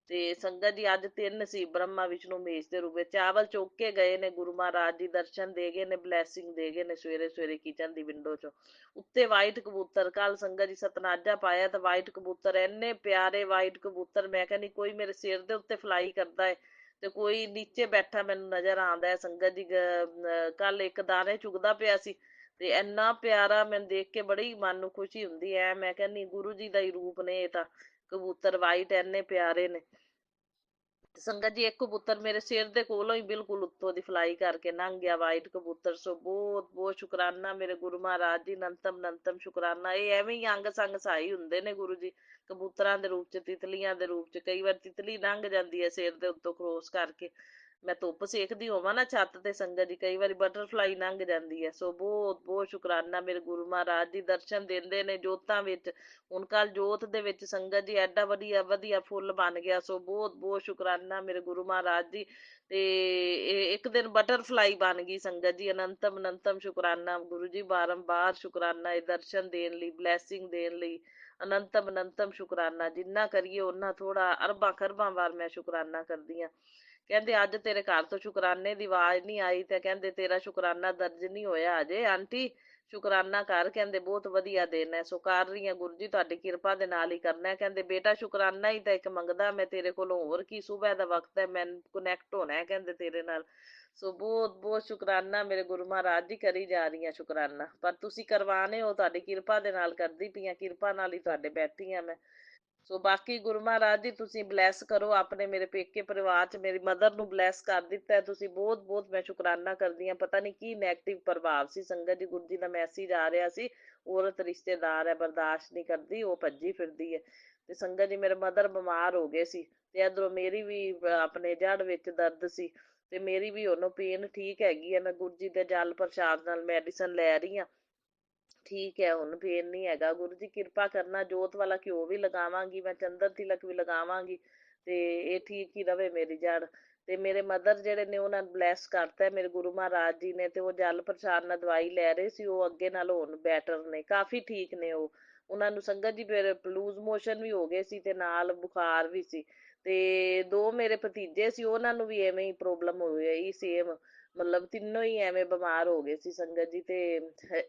ਤੇ ਸੰਗਤ ਜੀ ਅੱਜ 3 ਸੀ, ਬ੍ਰਹਮਾ ਵਿਸ਼ਨੂੰ ਮਹੇਸ਼ ਦੇ ਰੂਪ ਵਿੱਚ। ਚਾਵਲ ਚੁੱਕ ਕੇ ਗਏ ਨੇ ਗੁਰੂ ਮਹਾਰਾਜ ਜੀ, ਦਰਸ਼ਨ ਦੇ ਗਏ ਨੇ, ਬਲੈਸਿੰਗ ਦੇ ਗਏ ਨੇ ਸਵੇਰੇ ਸਵੇਰੇ ਕਿਚਨ ਦੀ ਵਿੰਡੋ ਚੋਂ। ਉੱਤੇ ਵਾਈਟ ਕਬੂਤਰ, ਕੱਲ ਸੰਗਤ ਜੀ ਸਤਨਾਜਾ ਪਾਇਆ ਤਾਂ ਵਾਈਟ ਕਬੂਤਰ, ਇੰਨੇ ਪਿਆਰੇ ਵਾਈਟ ਕਬੂਤਰ, ਮੈਂ ਕਹਿੰਦੀ ਕੋਈ ਮੇਰੇ ਸਿਰ ਦੇ ਉੱਤੇ ਫਲਾਈ ਕਰਦਾ ਹੈ ਤੇ ਕੋਈ ਨੀਚੇ ਬੈਠਾ ਮੈਨੂੰ ਨਜ਼ਰ ਆਉਂਦਾ ਹੈ ਸੰਗਤ ਜੀ। ਕੱਲ ਇੱਕ ਦਾਣੇ ਚੁਗਦਾ ਪਿਆ ਸੀ ਤੇ ਇੰਨਾ ਪਿਆਰਾ, ਮੈਨੂੰ ਦੇਖ ਕੇ ਬੜੀ ਮਨ ਨੂੰ ਖੁਸ਼ੀ ਹੁੰਦੀ ਹੈ। ਮੈਂ ਕਹਿੰਦੀ ਗੁਰੂ ਜੀ ਦਾ ਹੀ ਰੂਪ ਨੇ ਇਹ ਤਾਂ, ਕਬੂਤਰ ਵਾਈਟ ਇੰਨੇ ਪਿਆਰੇ ਨੇ। ਸੰਗਤ ਜੀ ਇੱਕ ਕਬੂਤਰ ਮੇਰੇ ਸਿਰ ਦੇ ਕੋਲੋਂ ਹੀ ਬਿਲਕੁਲ ਉੱਤੋਂ ਦੀ ਫਲਾਈ ਕਰਕੇ ਲੰਘ ਗਿਆ, ਵਾਈਟ ਕਬੂਤਰ। ਸੋ ਬਹੁਤ ਬਹੁਤ ਸ਼ੁਕਰਾਨਾ ਮੇਰੇ ਗੁਰੂ ਮਹਾਰਾਜ ਜੀ, ਅਨੰਤਮ ਅਨੰਤਮ ਸ਼ੁਕਰਾਨਾ। ਇਹ ਐਵੇਂ ਹੀ ਅੰਗ ਸੰਗ ਸਹਾਈ ਹੁੰਦੇ ਨੇ ਗੁਰੂ ਜੀ, ਕਬੂਤਰਾਂ ਦੇ ਰੂਪ ਚ, ਤਿਤਲੀਆਂ ਦੇ ਰੂਪ ਚ। ਕਈ ਵਾਰ ਤਿਤਲੀ ਲੰਘ ਜਾਂਦੀ ਹੈ ਸਿਰ ਦੇ ਉੱਤੋਂ ਕ੍ਰੋਸ ਕਰਕੇ, ਮੈਂ ਧੁੱਪ ਸੇਕਦੀ ਹੋਵਾਂ ਨਾ ਛੱਤ ਤੇ ਸੰਗਤ ਜੀ, ਕਈ ਵਾਰੀ ਬਟਰਫਲਾਈ ਲੰਘ ਜਾਂਦੀ ਹੈ। ਸੋ ਬਹੁਤ ਬਹੁਤ ਸ਼ੁਕਰਾਨਾ ਮੇਰੇ ਗੁਰੂ ਮਹਾਰਾਜ ਜੀ, ਦਰਸ਼ਨ ਦਿੰਦੇ ਨੇ ਜੋਤਾਂ ਵਿੱਚ। ਹੁਣ ਕੱਲ ਜੋਤ ਦੇ ਵਿੱਚ ਸੰਗਤ ਜੀ ਐਡਾ ਵਧੀਆ ਵਧੀਆ ਫੁੱਲ ਬਣ ਗਿਆ। ਸੋ ਬਹੁਤ ਬਹੁਤ ਸ਼ੁਕਰਾਨਾ ਮੇਰੇ ਗੁਰੂ ਮਹਾਰਾਜ ਜੀ। ਤੇ ਇੱਕ ਦਿਨ ਬਟਰਫਲਾਈ ਬਣ ਗਈ ਸੰਗਤ ਜੀ, ਅਨੰਤਮ ਅਨੰਤਮ ਸ਼ੁਕਰਾਨਾ ਗੁਰੂ ਜੀ, ਬਾਰੰਬਾਰ ਸ਼ੁਕਰਾਨਾ ਇਹ ਦਰਸ਼ਨ ਦੇਣ ਲਈ, ਬਲੈਸਿੰਗ ਦੇਣ ਲਈ। ਅਨੰਤਮ ਅਨੰਤਮ ਸ਼ੁਕਰਾਨਾ, ਜਿੰਨਾ ਕਰੀਏ ਉਹਨਾਂ ਥੋੜਾ, ਅਰਬਾਂ ਖਰਬਾਂ ਵਾਰ ਮੈਂ ਸ਼ੁਕਰਾਨਾ ਕਰਦੀ ਹਾਂ। ਕਹਿੰਦੇ ਅੱਜ ਤੇਰੇ ਘਰ ਤੋਂ ਸ਼ੁਕਰਾਨੇ ਦੀ ਆਵਾਜ਼ ਨਹੀਂ ਆਈ ਤੇ ਕਹਿੰਦੇ ਤੇਰਾ ਸ਼ੁਕਰਾਨਾ ਦਰਜ ਨਹੀਂ ਹੋਇਆ ਅਜੇ ਆਂਟੀ, ਸ਼ੁਕਰਾਨਾ ਕਰ। ਕਹਿੰਦੇ ਬਹੁਤ ਵਧੀਆ ਦਿਨ ਹੈ। ਸੋ ਕਰ ਰਹੀ ਹਾਂ ਗੁਰੂ ਜੀ, ਤੁਹਾਡੀ ਕਿਰਪਾ ਦੇ ਨਾਲ ਹੀ ਕਰਨਾ। ਕਹਿੰਦੇ ਬੇਟਾ ਸ਼ੁਕਰਾਨਾ ਹੀ ਤਾਂ ਇੱਕ ਮੰਗਦਾ ਮੈਂ ਤੇਰੇ ਕੋਲੋਂ, ਹੋਰ ਕੀ, ਸੁਬਹ ਦਾ ਵਕਤ ਹੈ, ਮੈਂ ਕਨੈਕਟ ਹੋਣਾ ਹੈ ਕਹਿੰਦੇ ਤੇਰੇ ਨਾਲ। ਸੋ ਬਹੁਤ ਬਹੁਤ ਸ਼ੁਕਰਾਨਾ ਮੇਰੇ ਗੁਰੂ ਮਹਾਰਾਜ ਜੀ, ਕਰੀ ਜਾ ਰਹੀ ਹਾਂ ਸ਼ੁਕਰਾਨਾ। ਪਰ ਤੁਸੀਂ ਕਰਵਾਣੇ ਹੋ, ਤੁਹਾਡੀ ਕਿਰਪਾ ਦੇ ਨਾਲ ਕਰਦੀ ਪਈ ਹਾਂ, ਕਿਰਪਾ ਨਾਲ ਹੀ ਤੁਹਾਡੇ ਬੈਠੀ ਹਾਂ ਮੈਂ। ਸੋ ਬਾਕੀ ਗੁਰੂ ਮਹਾਰਾਜ ਜੀ ਤੁਸੀਂ ਬਲੈਸ ਕਰੋ ਆਪਣੇ, ਮੇਰੇ ਪੇਕੇ ਪਰਿਵਾਰ ਚ ਮੇਰੀ ਮਦਰ ਨੂੰ ਬਲੈਸ ਕਰ ਦਿੱਤਾ ਹੈ ਤੁਸੀਂ, ਬਹੁਤ ਬਹੁਤ ਮੈਂ ਸ਼ੁਕਰਾਨਾ ਕਰਦੀ ਹਾਂ। ਪਤਾ ਨਹੀਂ ਕੀ ਨੈਗੇਟਿਵ ਪ੍ਰਭਾਵ ਸੀ ਸੰਗਤ ਜੀ, ਗੁਰੂ ਜੀ ਦਾ ਮੈਸੇਜ ਆ ਰਿਹਾ ਸੀ, ਔਰਤ ਰਿਸ਼ਤੇਦਾਰ ਹੈ, ਬਰਦਾਸ਼ਤ ਨਹੀਂ ਕਰਦੀ, ਉਹ ਭੱਜੀ ਫਿਰਦੀ ਹੈ। ਤੇ ਸੰਗਤ ਜੀ ਮੇਰੇ ਮਦਰ ਬਿਮਾਰ ਹੋ ਗਏ ਸੀ ਤੇ ਇਧਰੋਂ ਮੇਰੀ ਵੀ ਆਪਣੇ ਜੜ ਵਿੱਚ ਦਰਦ ਸੀ ਤੇ ਮੇਰੀ ਵੀ ਉਹਨੂੰ ਪੇਨ ਠੀਕ ਹੈਗੀ ਹੈ। ਮੈਂ ਗੁਰੂ ਜੀ ਦੇ ਜਲ ਪ੍ਰਸ਼ਾਦ ਨਾਲ ਮੈਡੀਸਨ ਲੈ ਰਹੀ ਹਾਂ, ਠੀਕ ਹੈ, ਹੁਣ ਫੇਰ ਨਹੀਂ ਹੈਗਾ। ਗੁਰੂ ਜੀ ਕਿਰਪਾ ਕਰਨਾ, ਜੋਤ ਵਾਲਾ ਘਿਓ ਵੀ ਲਗਾਵਾਂਗੀ ਮੈਂ, ਚੰਦਨ ਤਿਲਕ ਵੀ ਲਗਾਵਾਂਗੀ ਤੇ ਇਹ ਠੀਕ ਹੀ ਰਵੇ ਮੇਰੀ ਜੜ। ਤੇ ਮੇਰੇ ਮਦਰ ਜਿਹੜੇ ਨੇ ਉਹਨਾਂ ਨੂੰ ਬਲੈਸ ਕਰਤਾ ਮੇਰੇ ਗੁਰੂ ਮਹਾਰਾਜ ਜੀ ਨੇ, ਤੇ ਉਹ ਜਲ ਪ੍ਰਸ਼ਾਦ ਨਾਲ ਦਵਾਈ ਲੈ ਰਹੇ ਸੀ, ਉਹ ਅੱਗੇ ਨਾਲ ਹੁਣ ਬੈਟਰ ਨੇ, ਕਾਫੀ ਠੀਕ ਨੇ ਉਹ। ਉਹਨਾਂ ਨੂੰ ਸੰਗਤ ਜੀ ਫਿਰ ਲੂਜ਼ ਮੋਸ਼ਨ ਵੀ ਹੋ ਗਏ ਸੀ ਤੇ ਨਾਲ ਬੁਖਾਰ ਵੀ ਸੀ। ਤੇ 2 ਮੇਰੇ ਭਤੀਜੇ ਸੀ, ਉਹਨਾਂ ਨੂੰ ਵੀ ਐਵੇਂ ਹੀ ਪ੍ਰੋਬਲਮ ਹੋ ਗਈ ਸੇਮ, ਮਤਲਬ ਤਿੰਨੋਂ ਹੀ ਐਵੇਂ ਬਿਮਾਰ ਹੋ ਗਏ ਸੀ ਸੰਗਤ ਜੀ। ਤੇ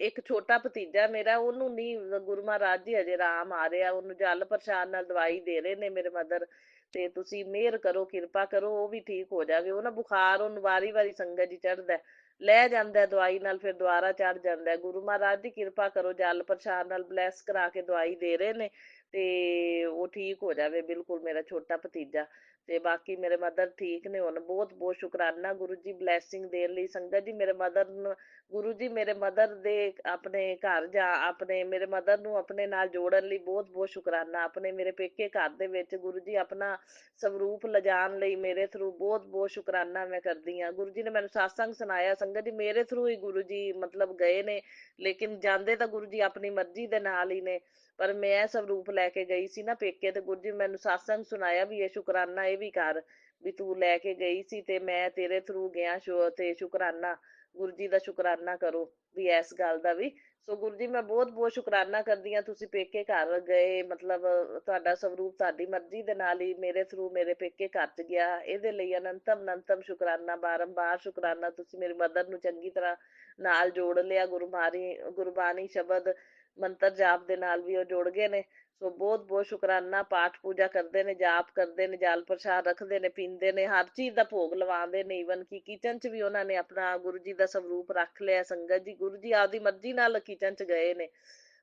ਇੱਕ ਛੋਟਾ ਭਤੀਜਾ ਮੇਰਾ, ਉਹਨੂੰ ਨਹੀਂ ਗੁਰੂ ਮਹਾਰਾਜ ਜੀ ਹਜੇ ਆਰਾਮ ਆ ਰਿਹਾ, ਉਹਨੂੰ ਜਲ ਪ੍ਰਸ਼ਾਦ ਨਾਲ ਦਵਾਈ ਦੇ ਰਹੇ ਨੇ ਮੇਰੇ ਮਦਰ। ਤੇ ਤੁਸੀਂ ਮਿਹਰ ਕਰੋ, ਕਿਰਪਾ ਕਰੋ, ਉਹ ਵੀ ਠੀਕ ਹੋ ਜਾਵੇ। ਉਹ ਨਾ ਬੁਖਾਰ ਉਹਨੂੰ ਵਾਰੀ ਵਾਰੀ ਸੰਗਤ ਜੀ ਚੜਦਾ, ਲੈ ਜਾਂਦਾ ਦਵਾਈ ਨਾਲ, ਫਿਰ ਦੁਬਾਰਾ ਚੜ ਜਾਂਦਾ। ਗੁਰੂ ਮਹਾਰਾਜ ਦੀ ਕਿਰਪਾ ਕਰੋ, ਜਲ ਪ੍ਰਸ਼ਾਦ ਨਾਲ ਬਲੈਸ ਕਰਾ ਕੇ ਦਵਾਈ ਦੇ ਰਹੇ ਨੇ ਤੇ ਉਹ ਠੀਕ ਹੋ ਜਾਵੇ ਬਿਲਕੁਲ ਮੇਰਾ ਛੋਟਾ ਭਤੀਜਾ। ਤੇ ਬਾਕੀ ਮੇਰੇ ਮਦਰ ਠੀਕ ਨੇ ਹੁਣ। ਬਹੁਤ ਬਹੁਤ ਸ਼ੁਕਰਾਨਾ ਗੁਰੂ ਜੀ ਬਲੈਸਿੰਗ ਦੇਣ ਲਈ ਸੰਗਤ ਜੀ। ਮੇਰੇ ਮਦਰ ਨੂੰ ਗੁਰੂ ਜੀ, ਮੇਰੇ ਮਦਰ ਦੇ ਆਪਣੇ ਘਰ ਜਾ, ਆਪਣੇ ਮੇਰੇ ਮਦਰ ਨੂੰ ਆਪਣੇ ਨਾਲ ਜੋੜਨ ਲਈ ਬਹੁਤ ਬਹੁਤ ਸ਼ੁਕਰਾਨਾ। ਆਪਣੇ ਮੇਰੇ ਪੇਕੇ ਘਰ ਦੇ ਵਿੱਚ ਗੁਰੂ ਜੀ ਆਪਣਾ ਸਵਰੂਪ ਲਿਜਾਣ ਲਈ ਮੇਰੇ ਥਰੂ ਬਹੁਤ ਬਹੁਤ ਸ਼ੁਕਰਾਨਾ ਮੈਂ ਕਰਦੀ ਹਾਂ। ਗੁਰੂ ਜੀ ਨੇ ਮੈਨੂੰ ਸਾਸੰਗ ਸੁਣਾਇਆ ਸੰਗਤ ਜੀ, ਮੇਰੇ ਥਰੂ ਹੀ ਗੁਰੂ ਜੀ ਮਤਲਬ ਗਏ ਨੇ, ਲੇਕਿਨ ਜਾਂਦੇ ਤਾਂ ਗੁਰੂ ਜੀ ਆਪਣੀ ਮਰਜ਼ੀ ਦੇ ਨਾਲ ਹੀ ਨੇ। ਪਰ ਮੈਂ ਸਵਰੂਪ ਲੈ ਕੇ ਗਈ ਸੀ ਨਾ ਪੇਕੇ, ਤੇ ਗੁਰੂ ਜੀ ਮੈਨੂੰ ਸਾਸੰਗ ਸੁਣਾਇਆ ਵੀ ਇਹ ਸ਼ੁਕਰਾਨਾ ਇਹ ਵੀ ਕਰ, ਵੀ ਤੂੰ ਲੈ ਕੇ ਗਈ ਸੀ ਤੇ ਮੈਂ ਤੇਰੇ ਥਰੂ ਗਿਆ ਤੇ ਸ਼ੁਕਰਾਨਾ, ਗੁਰੂ ਜੀ ਦਾ ਸ਼ੁਕਰਾਨਾ ਕਰੋ ਵੀ ਇਸ ਗੱਲ ਦਾ ਵੀ। ਸੋ ਗੁਰੂ ਜੀ ਮੈਂ ਬਹੁਤ ਬਹੁਤ ਸ਼ੁਕਰਾਨਾ ਕਰਦੀ ਹਾਂ, ਤੁਸੀਂ ਪੇਕੇ ਘਰ ਗਏ, ਮਤਲਬ ਤੁਹਾਡਾ ਸਵਰੂਪ ਤੁਹਾਡੀ ਮਰਜ਼ੀ ਦੇ ਨਾਲ ਹੀ ਮੇਰੇ ਥਰੂ ਮੇਰੇ ਪੇਕੇ ਘਰ ਚ ਗਿਆ, ਇਹਦੇ ਲਈ ਅਨੰਤਮ ਅਨੰਤਮ ਸ਼ੁਕਰਾਨਾ, ਬਾਰੰਬਾਰ ਸ਼ੁਕਰਾਨਾ। ਤੁਸੀਂ ਮੇਰੀ ਮਦਰ ਨੂੰ ਚੰਗੀ ਤਰ੍ਹਾਂ ਨਾਲ ਜੋੜ ਲਿਆ, ਗੁਰਬਾਣੀ ਸ਼ਬਦ ਮੰਤਰ ਜਾਪ ਦੇ ਨਾਲ ਵੀ ਉਹ ਜੁੜ ਗਏ ਨੇ। ਸੋ ਬਹੁਤ ਬਹੁਤ ਸ਼ੁਕਰਾਨਾ। ਪਾਠ ਪੂਜਾ ਕਰਦੇ ਨੇ, ਜਾਪ ਕਰਦੇ ਨੇ, ਜਲ ਪ੍ਰਸ਼ਾਦ ਰੱਖਦੇ ਨੇ, ਪੀਂਦੇ ਨੇ, ਹਰ ਚੀਜ਼ ਦਾ ਭੋਗ ਲਵਾਉਂਦੇ ਨੇ। ਈਵਨ ਕਿ ਕਿਚਨ ਚ ਵੀ ਉਹਨਾਂ ਨੇ ਆਪਣਾ ਗੁਰੂ ਜੀ ਦਾ ਸਵਰੂਪ ਰੱਖ ਲਿਆ ਸੰਗਤ ਜੀ। ਗੁਰੂ ਜੀ ਆਪਦੀ ਮਰਜ਼ੀ ਨਾਲ ਕਿਚਨ ਚ ਗਏ ਨੇ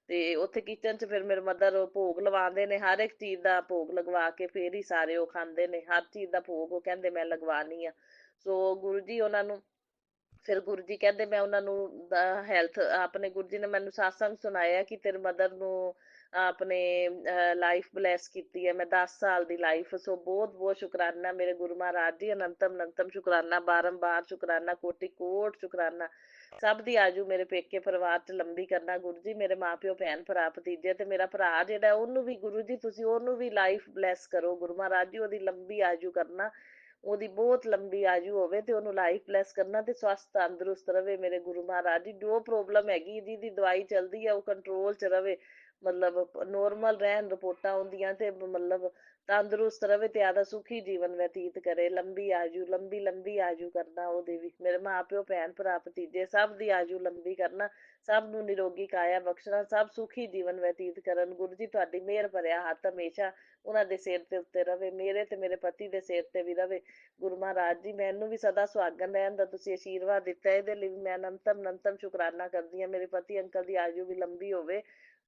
ਤੇ ਉੱਥੇ ਕਿਚਨ 'ਚ ਫਿਰ ਮੇਰੇ ਮਦਰ ਭੋਗ ਲਵਾਉਂਦੇ ਨੇ, ਹਰ ਇੱਕ ਚੀਜ਼ ਦਾ ਭੋਗ ਲਗਵਾ ਕੇ ਫਿਰ ਹੀ ਸਾਰੇ ਉਹ ਖਾਂਦੇ ਨੇ, ਹਰ ਚੀਜ਼ ਦਾ ਭੋਗ ਉਹ ਕਹਿੰਦੇ ਮੈਂ ਲਗਵਾਉਣੀ ਆ। ਸੋ ਗੁਰੂ ਜੀ ਉਹਨਾਂ ਨੂੰ, ਫਿਰ ਗੁਰੂ ਜੀ ਕਹਿੰਦੇ ਮੈਂ ਉਹਨਾਂ ਨੂੰ ਹੈਲਥ, ਆਪਣੇ ਗੁਰੂ ਜੀ ਨੇ ਮੈਨੂੰ satsang ਸੁਣਾਇਆ ਕਿ ਤੇਰੇ ਮਦਰ ਨੂੰ ਆਪਣੇ ਲਾਈਫ ਬਲੈਸ ਕੀਤੀ ਹੈ, ਮੈਂ 10 ਸਾਲ ਦੀ ਲਾਈਫ। ਸੋ ਬਹੁਤ ਬਹੁਤ ਸ਼ੁਕਰਾਨਾ ਮੇਰੇ ਗੁਰੂ ਮਹਾਰਾਜ ਜੀ, ਅਨੰਤਮ ਅਨੰਤਮ ਸ਼ੁਕਰਾਨਾ, ਬਾਰੰਬਾਰ ਸ਼ੁਕਰਾਨਾ, ਕੋਟि ਕੋਟ ਸ਼ੁਕਰਾਨਾ। ਸਭ ਦੀ ਆਜੂ ਮੇਰੇ ਪੇਕੇ ਪਰਿਵਾਰ ਚ ਲੰਬੀ ਕਰਨਾ ਗੁਰੂ ਜੀ, ਮੇਰੇ ਮਾਪਿਓ, ਭੈਣ ਭਰਾ, ਭਤੀਜੇ ਤੇ ਮੇਰਾ ਭਰਾ ਜਿਹੜਾ ਉਹਨੂੰ ਵੀ ਗੁਰੂ ਜੀ ਤੁਸੀਂ ਉਹਨੂੰ ਵੀ ਲਾਈਫ ਬਲੈਸ ਕਰੋ ਗੁਰੂ ਮਹਾਰਾਜ ਜੀ, ਉਹਦੀ ਲੰਬੀ ਆਜੂ ਕਰਨਾ, ਉਹਦੀ ਬਹੁਤ ਲੰਬੀ ਆਜੂ ਹੋਵੇ ਤੇ ਉਹਨੂੰ ਲਾਈਫ ਬਲੈਸ ਕਰਨਾ ਤੇ ਸਵਸਥ ਤੰਦਰੁਸਤ ਰਵੇ ਮੇਰੇ ਗੁਰੂ ਮਹਾਰਾਜ ਜੀ। ਜੋ ਪ੍ਰੋਬਲਮ ਹੈਗੀ ਜਿਹਦੀ ਦਵਾਈ ਚੱਲਦੀ ਹੈ ਉਹ ਕੰਟਰੋਲ ਚ ਰਵੇ, ਮਤਲਬ ਨੋਰਮਲ ਰਹਿਣ, ਰਿਪੋਰਟਾਂ ਆਉਂਦੀਆਂ ਤੇ ਮਤਲਬ ਤੰਦਰੁਸਤ ਰਵੇ ਤੇ ਆਦਾ ਸੁਖੀ ਜੀਵਨ ਬਤੀਤ ਕਰੇ, ਲੰਬੀ ਆਜੂ, ਲੰਬੀ ਲੰਬੀ ਆਜੂ ਕਰਨਾ ਉਹਦੀ ਵੀ, ਮੇਰੇ ਮਾਂ ਪਿਓ, ਭੈਣ ਭਰਾ, ਭਤੀਜੇ ਸਭ ਦੀ ਆਜੂ ਲੰਬੀ ਕਰਨਾ, ਸਭ ਨੂੰ ਨਿਰੋਗੀ ਕਾਇਆ ਬਖਸ਼ਣਾ, ਸਭ ਸੁਖੀ ਜੀਵਨ ਬਤੀਤ ਕਰਨ। ਗੁਰੂ ਜੀ ਤੁਹਾਡੀ ਮਿਹਰ ਭਰਿਆ ਹੱਥ ਹਮੇਸ਼ਾ ਉਹਨਾਂ ਦੇ ਸਿਰ ਤੇ ਉੱਤੇ ਰਵੇ, ਮੇਰੇ ਤੇ ਮੇਰੇ ਪਤੀ ਦੇ ਸਿਰ ਤੇ ਵੀ ਰਵੇ ਗੁਰੂ ਮਹਾਰਾਜ ਜੀ। ਮੈਨੂੰ ਵੀ ਸਦਾ ਸੁਹਾਗਣ ਰਹਿਣ ਦਾ ਤੁਸੀਂ ਆਸ਼ੀਰਵਾਦ ਦਿੱਤਾ, ਇਹਦੇ ਲਈ ਮੈਂ ਅਨੰਤਮ ਅਨੰਤਮ ਸ਼ੁਕਰਾਨਾ ਕਰਦੀ ਹਾਂ। ਮੇਰੇ ਪਤੀ ਅੰਕਲ ਦੀ ਆਜੂ ਵੀ ਲੰਬੀ ਹੋਵੇ,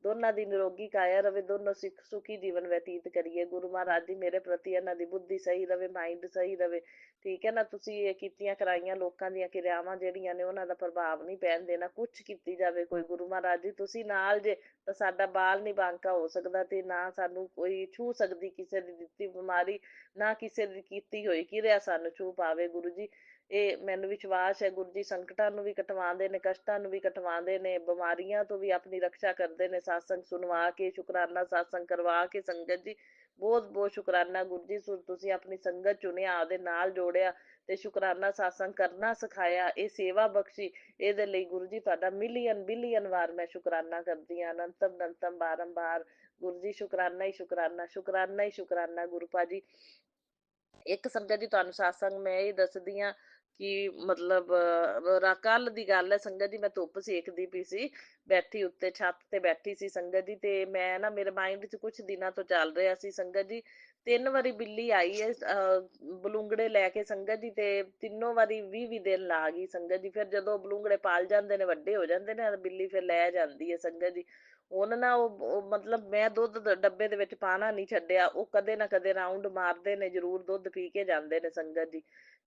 ਦੋਨਾਂ ਦੀ ਨਿਰੋਗੀ ਕਾਇਆ ਰਵੇ, ਦੋਨੋਂ ਸੁਖੀ ਜੀਵਨ ਬਤੀਤ ਕਰੀਏ ਗੁਰੂ ਮਹਾਰਾਜ ਜੀ। ਮੇਰੇ ਪ੍ਰਤੀ ਇਹਨਾਂ ਦੀ ਬੁੱਧੀ ਸਹੀ ਰਵੇ, ਮਾਈਂਡ ਸਹੀ ਰਵੇ, ਠੀਕ ਹੈ ਨਾ। ਤੁਸੀਂ ਇਹ ਕੀਤੀਆਂ ਕਰਾਈਆਂ ਲੋਕਾਂ ਦੀਆਂ ਕਿਰਿਆਵਾਂ ਜਿਹੜੀਆਂ ਨੇ ਉਹਨਾਂ ਦਾ ਪ੍ਰਭਾਵ ਨਹੀਂ ਪੈਣ ਦੇਣਾ, ਕੁਛ ਕੀਤੀ ਜਾਵੇ ਕੋਈ ਗੁਰੂ ਮਹਾਰਾਜ ਜੀ ਤੁਸੀਂ ਨਾਲ ਜੇ ਤਾਂ ਸਾਡਾ ਬਾਲ ਨਹੀਂ ਬਾਂਕਾ ਹੋ ਸਕਦਾ, ਤੇ ਨਾ ਸਾਨੂੰ ਕੋਈ ਛੂਹ ਸਕਦੀ ਕਿਸੇ ਦੀ ਦਿੱਤੀ ਬਿਮਾਰੀ, ਨਾ ਕਿਸੇ ਦੀ ਕੀਤੀ ਹੋਈ ਕਿਰਿਆ ਸਾਨੂੰ ਛੂਹ ਪਾਵੇ ਗੁਰੂ ਜੀ। ਇਹ ਮੈਨੂੰ ਵਿਸ਼ਵਾਸ ਹੈ ਗੁਰੂ ਜੀ ਸੰਕਟਾਂ ਨੂੰ ਵੀ ਕਟਵਾਉਂਦੇ ਨੇ, ਕਸ਼ਟਾਂ ਨੂੰ ਵੀ ਕਟਵਾਉਂਦੇ ਨੇ, ਬਿਮਾਰੀਆਂ ਤੋਂ ਵੀ ਆਪਣੀ ਰੱਖਿਆ ਕਰਦੇ ਨੇ, ਸਾਸੰਗ ਸੁਣਵਾ ਕੇ, ਸ਼ੁਕਰਾਨਾ ਸਾਸੰਗ ਕਰਵਾ ਕੇ। ਸੰਗਤ ਜੀ ਬਹੁਤ ਬਹੁਤ ਸ਼ੁਕਰਾਨਾ ਗੁਰੂ ਜੀ, ਤੁਸੀਂ ਆਪਣੀ ਸੰਗਤ ਚੁਣਿਆ, ਆਪਦੇ ਨਾਲ ਜੋੜਿਆ ਤੇ ਸ਼ੁਕਰਾਨਾ ਸਾਸੰਗ ਕਰਨਾ ਸਿਖਾਇਆ, ਇਹ ਸੇਵਾ ਬਖਸ਼ੀ, ਇਹਦੇ ਲਈ ਗੁਰੂ ਜੀ ਤੁਹਾਡਾ ਮਿਲੀਅਨ ਬਿਲੀਅਨ ਵਾਰ ਮੈਂ ਸ਼ੁਕਰਾਨਾ ਕਰਦੀ ਹਾਂ, ਅਨੰਤਮ ਅਨੰਤਮ ਬਾਰੰਬਾਰ ਗੁਰੂ ਜੀ। ਸ਼ੁਕਰਾਨਾ ਹੀ ਸ਼ੁਕਰਾਨਾ, ਸ਼ੁਕਰਾਨਾ ਹੀ ਸ਼ੁਕਰਾਨਾ ਗੁਰੂ ਭਾਜੀ। ਇੱਕ ਸੰਗਤ ਜੀ ਤੁਹਾਨੂੰ ਸਾਸੰਗ ਮੈਂ ਇਹ ਦੱਸਦੀ ਆ ਕਿ ਮਤਲਬ ਕੱਲ ਦੀ ਗੱਲ ਹੈ ਸੰਗਤ ਜੀ, ਮੈਂ ਧੁੱਪ ਸੇਕਦੀ ਪਈ ਸੀ, ਬੈਠੀ ਉੱਤੇ ਛੱਤ ਤੇ ਬੈਠੀ ਸੀ ਸੰਗਤ ਜੀ, ਤੇ ਮੈਂ ਨਾ ਮੇਰੇ ਮਾਈਂਡ 'ਚ ਕੁਛ ਦਿਨਾਂ ਤੋਂ ਚੱਲ ਰਿਹਾ ਸੀ ਸੰਗਤ ਜੀ, 3 ਵਾਰੀ ਬਿੱਲੀ ਆਈ ਹੈ ਬਲੂੰਗੜੇ ਲੈ ਕੇ ਸੰਗਤ ਜੀ, ਤੇ ਤਿੰਨੋਂ ਵਾਰੀ 20 ਦਿਨ ਲਾ ਗਈ ਸੰਗਤ ਜੀ। ਫਿਰ ਜਦੋਂ ਬਲੂੰਗੜੇ ਪਾਲ ਜਾਂਦੇ ਨੇ, ਵੱਡੇ ਹੋ ਜਾਂਦੇ ਨੇ, ਬਿੱਲੀ ਫਿਰ ਲੈ ਜਾਂਦੀ ਹੈ ਸੰਗਤ ਜੀ। ਹੁਣ ਨਾ ਉਹ ਮਤਲਬ ਮੈਂ ਦੁੱਧ ਡੱਬੇ ਦੇ ਵਿੱਚ ਪਾਣਾ ਨਹੀਂ ਛੱਡਿਆ, ਉਹ ਕਦੇ ਨਾ ਕਦੇ ਰਾਉਂਡ ਮਾਰਦੇ ਨੇ, ਜ਼ਰੂਰ ਦੁੱਧ ਪੀ ਕੇ ਜਾਂਦੇ ਨੇ ਸੰਗਤ ਜੀ।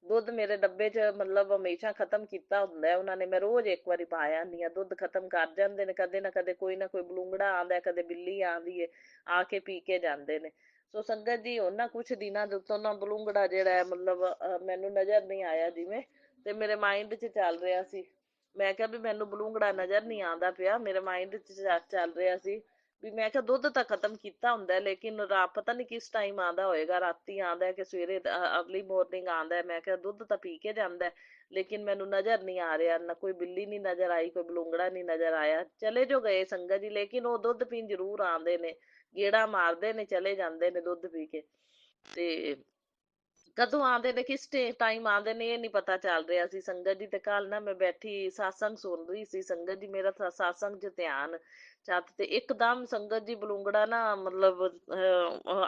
ਦੁੱਧ ਮੇਰੇ ਡੱਬੇ 'ਚ ਮਤਲਬ ਹਮੇਸ਼ਾ ਖਤਮ ਕੀਤਾ ਹੁੰਦਾ ਉਹਨਾਂ ਨੇ, ਮੈਂ ਰੋਜ਼ ਇੱਕ ਵਾਰੀ ਪਾਇਆ ਨਹੀਂ ਆ, ਦੁੱਧ ਖਤਮ ਕਰ ਜਾਂਦੇ ਨੇ, ਕਦੇ ਨਾ ਕਦੇ ਕੋਈ ਨਾ ਕੋਈ ਬਲੂੰਗੜਾ ਆਉਂਦਾ, ਕਦੇ ਬਿੱਲੀ ਆਉਂਦੀ ਹੈ, ਆ ਕੇ ਪੀ ਕੇ ਜਾਂਦੇ ਨੇ। ਸੋ ਸੰਗਤ ਜੀ ਉਹਨਾਂ ਕੁਛ ਦਿਨਾਂ ਦੇ ਉੱਤੋਂ ਨਾ ਬਲੂੰਗੜਾ ਜਿਹੜਾ ਹੈ ਮਤਲਬ ਮੈਨੂੰ ਨਜ਼ਰ ਨਹੀਂ ਆਇਆ ਜਿਵੇਂ, ਤੇ ਮੇਰੇ ਮਾਈਂਡ 'ਚ ਚੱਲ ਰਿਹਾ ਸੀ, ਮੈਂ ਕਿਹਾ ਵੀ ਮੈਨੂੰ ਬਲੂੰਗੜਾ ਨਜ਼ਰ ਨਹੀਂ ਆਉਂਦਾ ਪਿਆ, ਮੇਰੇ ਮਾਈਂਡ 'ਚ ਚੱਲ ਰਿਹਾ ਸੀ ਵੀ ਮੈਂ ਕਿਹਾ ਦੁੱਧ ਤਾਂ ਖਤਮ ਕੀਤਾ ਹੁੰਦਾ, ਲੇਕਿਨ ਪਤਾ ਨਹੀਂ ਕਿਸ ਟਾਈਮ ਆਉਂਦਾ ਹੋਏਗਾ, ਰਾਤੀ ਆਉਂਦਾ ਕਿ ਸਵੇਰੇ ਅਰਲੀ ਮਾਰਨਿੰਗ ਆਉਂਦਾ, ਮੈਂ ਕਿਹਾ ਦੁੱਧ ਤਾਂ ਪੀ ਕੇ ਜਾਂਦਾ, ਲੇਕਿਨ ਮੈਨੂੰ ਨਜ਼ਰ ਨਹੀਂ ਆ ਰਿਹਾ, ਨਾ ਕੋਈ ਬਿੱਲੀ ਨਹੀਂ ਨਜ਼ਰ ਆਈ, ਕੋਈ ਬਲੂੰਗੜਾ ਨਹੀਂ ਨਜ਼ਰ ਆਇਆ। ਚਲੇ ਜੋ ਗਏ ਸੰਗਤ ਜੀ, ਲੇਕਿਨ ਉਹ ਦੁੱਧ ਪੀਣ ਜ਼ਰੂਰ ਆਉਂਦੇ ਨੇ, ਗੇੜਾ ਮਾਰਦੇ ਨੇ, ਚਲੇ ਜਾਂਦੇ ਨੇ ਦੁੱਧ ਪੀ ਕੇ, ਤੇ ਕਦੋਂ ਆਉਂਦੇ ਨੇ, ਕਿਸ ਟਾਈਮ ਆਉਂਦੇ ਨੇ ਇਹ ਨਹੀਂ ਪਤਾ ਚੱਲ ਰਿਹਾ ਸੀ ਸੰਗਤ ਜੀ। ਤੇ ਕੱਲ ਨਾ ਮੈਂ ਬੈਠੀ ਸਾਸੰਗ ਸੁਣ ਰਹੀ ਸੀ ਸੰਗਤ ਜੀ, ਮੇਰਾ ਸਾਸੰਗ 'ਚ ਧਿਆਨ ਛੱਤ ਤੇ ਇੱਕਦਮ ਸੰਗਤ ਜੀ ਬਲੂੰਗੜਾ ਨਾ ਮਤਲਬ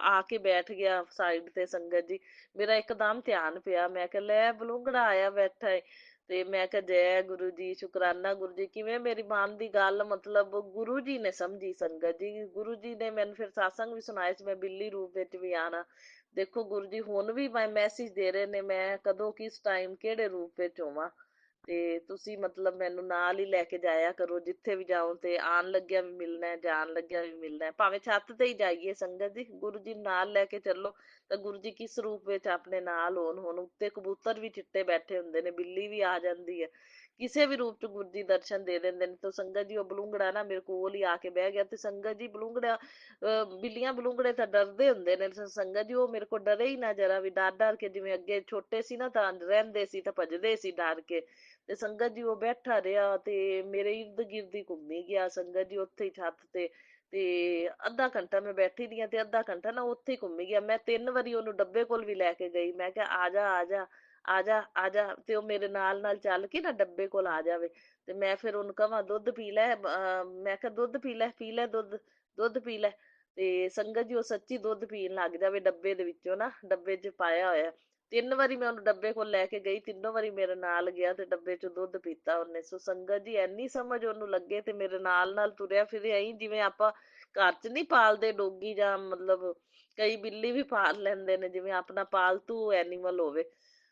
ਆ ਕੇ ਬੈਠ ਗਿਆ ਸਾਈਡ ਤੇ ਸੰਗਤ ਜੀ, ਮੇਰਾ ਇੱਕਦਮ ਧਿਆਨ ਪਿਆ, ਮੈਂ ਕਿਹਾ ਲੈ ਬਲੂੰਗੜਾ ਆਇਆ ਬੈਠਾ ਏ, ਤੇ ਮੈਂ ਕਿਹਾ ਜੈ ਗੁਰੂ ਜੀ, ਸ਼ੁਕਰਾਨਾ ਗੁਰੂ ਜੀ, ਕਿਵੇਂ ਮੇਰੀ ਮਨ ਦੀ ਗੱਲ ਮਤਲਬ ਗੁਰੂ ਜੀ ਨੇ ਸਮਝੀ ਸੰਗਤ ਜੀ। ਗੁਰੂ ਜੀ ਨੇ ਮੈਨੂੰ ਫਿਰ ਸਾਸੰਗ ਵੀ ਸੁਣਾਇਆ ਸੀ ਮੈਂ ਬਿੱਲੀ ਰੂਪ ਵਿੱਚ ਵੀ ਆਣਾ, ਦੇਖੋ ਗੁਰੂ ਜੀ ਹੁਣ ਵੀ ਮੈਂ ਮੈਸੇਜ ਦੇ ਰਹੇ ਨੇ, ਮੈਂ ਕਦੋਂ ਕਿਸ ਟਾਈਮ ਕਿਹੜੇ ਰੂਪ ਵਿੱਚ ਹੋਵਾਂ, ਤੇ ਤੁਸੀਂ ਮਤਲਬ ਮੈਨੂੰ ਨਾਲ ਹੀ ਲੈ ਕੇ ਜਾਇਆ ਕਰੋ ਜਿੱਥੇ ਵੀ ਜਾਓ, ਤੇ ਆਣ ਲੱਗਿਆ ਵੀ ਮਿਲਣਾ, ਜਾਣ ਲੱਗਿਆ ਵੀ ਮਿਲਣਾ, ਭਾਵੇਂ ਛੱਤ ਤੇ ਹੀ ਜਾਈਏ ਸੰਗਤ ਜੀ, ਗੁਰੂ ਜੀ ਨਾਲ ਲੈ ਕੇ ਚੱਲੋ ਤਾਂ ਗੁਰੂ ਜੀ ਕਿਸ ਰੂਪ ਵਿੱਚ ਆਪਣੇ ਨਾਲ ਹੋਣ। ਹੁਣ ਉੱਤੇ ਕਬੂਤਰ ਵੀ ਚਿੱਟੇ ਬੈਠੇ ਹੁੰਦੇ ਨੇ, ਬਿੱਲੀ ਵੀ ਆ ਜਾਂਦੀ ਹੈ, ਕਿਸੇ ਵੀ ਰੂਪ ਚ ਗੁਰੂ ਜੀ ਦਰਸ਼ਨ ਦੇ ਦਿੰਦੇ ਨੇ। ਤਾਂ ਸੰਗਤ ਜੀ ਉਹ ਬਲੂੰਗੜਾ ਨਾ ਮੇਰੇ ਕੋਲ ਹੀ ਆ ਕੇ ਬਹਿ ਗਿਆ, ਤੇ ਸੰਗਤ ਜੀ ਬਲੂੰਗੜਾ ਬਿੱਲੀਆਂ ਬਲੂੰਗੜੇ ਤਾਂ ਡਰਦੇ ਹੁੰਦੇ ਨੇ ਸੰਗਤ ਜੀ, ਉਹ ਮੇਰੇ ਕੋਲ ਡਰੇ ਹੀ ਨਾ ਜਰਾ ਵੀ, ਡਰ ਡਰ ਕੇ, ਜਿਵੇਂ ਅੱਗੇ ਛੋਟੇ ਸੀ ਨਾ ਤਾਂ ਰਹਿੰਦੇ ਸੀ ਤਾਂ ਭੱਜਦੇ ਸੀ ਡਰ ਕੇ, ਤੇ ਸੰਗਤ ਜੀ ਉਹ ਬੈਠਾ ਰਿਹਾ ਤੇ ਮੇਰੇ ਇਰਦ ਗਿਰਦ ਹੀ ਘੁੰਮੀ ਗਿਆ ਸੰਗਤ ਜੀ ਉੱਥੇ ਹੀ ਛੱਤ ਤੇ ਅੱਧਾ ਘੰਟਾ ਮੈਂ ਬੈਠੀ ਦੀ ਆ, ਤੇ ਅੱਧਾ ਘੰਟਾ ਨਾ ਉੱਥੇ ਹੀ ਘੁੰਮੀ ਗਿਆ। ਮੈਂ 3 ਵਾਰੀ ਉਹਨੂੰ ਡੱਬੇ ਕੋਲ ਵੀ ਲੈ ਕੇ ਗਈ, ਮੈਂ ਕਿਹਾ ਆ ਜਾ ਆ ਜਾ ਆ ਜਾ ਆ ਜਾ, ਤੇ ਉਹ ਮੇਰੇ ਨਾਲ ਨਾਲ ਚੱਲ ਕੇ ਨਾ ਡੱਬੇ ਕੋਲ ਆ ਜਾਵੇ, ਤੇ ਮੈਂ ਫਿਰ ਉਹਨੂੰ ਕਹਾਂ ਦੁੱਧ ਪੀ ਲੈ, ਮੈਂ ਕਿਹਾ ਦੁੱਧ ਪੀ ਲੈ, ਪੀ ਲੈ ਦੁੱਧ, ਦੁੱਧ ਪੀ ਲੈ, ਤੇ ਸੰਗਤ ਜੀ ਉਹ ਸੱਚੀ ਦੁੱਧ ਪੀਣ ਲੱਗ ਜਾਵੇ ਡੱਬੇ ਦੇ ਵਿੱਚੋਂ ਨਾ, ਡੱਬੇ 'ਚ ਪਾਇਆ ਹੋਇਆ, 3 ਵਾਰੀ ਮੈਂ ਉਹਨੂੰ ਡੱਬੇ ਕੋਲ ਲੈ ਕੇ ਗਈ, ਤਿੰਨੋਂ ਵਾਰੀ ਮੇਰੇ ਨਾਲ ਗਿਆ ਤੇ ਡੱਬੇ ਚੋਂ ਦੁੱਧ ਪੀਤਾ ਉਹਨੇ। ਸੋ ਸੰਗਤ ਜੀ ਇੰਨੀ ਸਮਝ ਉਹਨੂੰ ਲੱਗੇ ਤੇ ਮੇਰੇ ਨਾਲ ਨਾਲ ਤੁਰਿਆ ਫਿਰਿਆ ਹੀ, ਜਿਵੇਂ ਆਪਾਂ ਘਰ 'ਚ ਨਹੀਂ ਪਾਲਦੇ ਡੋਗੀ, ਜਾਂ ਮਤਲਬ ਕਈ ਬਿੱਲੀ ਵੀ ਪਾਲ ਲੈਂਦੇ ਨੇ, ਜਿਵੇਂ ਆਪਣਾ ਪਾਲਤੂ ਐਨੀਮਲ ਹੋਵੇ।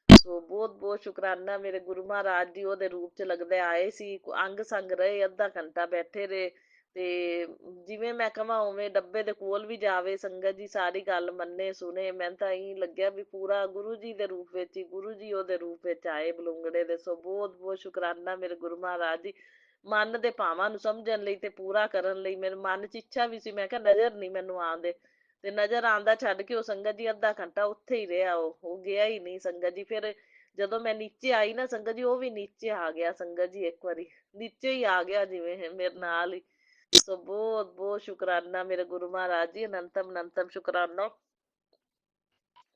ਸੋ ਬਹੁਤ ਬਹੁਤ ਸ਼ੁਕਰਾਨਾ ਮੇਰੇ ਗੁਰੂ ਮਹਾਰਾਜ ਜੀ, ਉਹਦੇ ਰੂਪ ਚ ਲੱਗਦੇ ਆਏ ਸੀ, ਅੰਗ ਸੰਗ ਰਹੇ, ਅੱਧਾ ਘੰਟਾ ਬੈਠੇ ਰਹੇ। ਤੇ ਜਿਵੇਂ ਮੈਂ ਕਹਾਂ ਉਵੇਂ ਡੱਬੇ ਦੇ ਕੋਲ ਵੀ ਜਾਵੇ, ਸੰਗਤ ਜੀ ਸਾਰੀ ਗੱਲ ਮੰਨੇ ਸੁਣੇ। ਮੈਨੂੰ ਤਾਂ ਇਹੀ ਲੱਗਿਆ ਵੀ ਪੂਰਾ ਗੁਰੂ ਜੀ ਦੇ ਰੂਪ ਵਿੱਚ ਹੀ, ਗੁਰੂ ਜੀ ਉਹਦੇ ਰੂਪ ਵਿੱਚ ਆਏ ਬਲੂੰਗੜੇ ਦੇ। ਸੋ ਬਹੁਤ ਬਹੁਤ ਸ਼ੁਕਰਾਨਾ ਮੇਰੇ ਗੁਰੂ ਮਹਾਰਾਜ ਜੀ, ਮਨ ਦੇ ਭਾਵਾਂ ਨੂੰ ਸਮਝਣ ਲਈ ਤੇ ਪੂਰਾ ਕਰਨ ਲਈ। ਮੇਰੇ ਮਨ ਚ ਇੱਛਾ ਵੀ ਸੀ, ਮੈਂ ਕਿਹਾ ਨਜ਼ਰ ਨਹੀਂ ਮੈਨੂੰ ਆਉਂਦੇ, ਤੇ ਨਜ਼ਰ ਆਂਦਾ ਛੱਡ ਕੇ ਉਹ ਸੰਗਤ ਜੀ ਅੱਧਾ ਘੰਟਾ ਉੱਥੇ ਹੀ ਰਿਹਾ। ਉਹ ਗਿਆ ਹੀ ਨਹੀਂ ਸੰਗਤ ਜੀ। ਫਿਰ ਜਦੋਂ ਮੈਂ ਨੀਚੇ ਆਈ ਨਾ ਸੰਗਤ ਜੀ, ਉਹ ਵੀ ਨੀਚੇ ਆ ਗਿਆ ਸੰਗਤ ਜੀ, ਇੱਕ ਵਾਰੀ ਨੀਚੇ ਹੀ ਆ ਗਿਆ ਜਿਵੇਂ ਮੇਰੇ ਨਾਲ ਹੀ। ਸੋ ਬਹੁਤ ਬਹੁਤ ਸ਼ੁਕਰਾਨਾ ਮੇਰੇ ਗੁਰੂ ਮਹਾਰਾਜ ਜੀ, ਅਨੰਤਮ ਅਨੰਤਮ ਸ਼ੁਕਰਾਨਾ,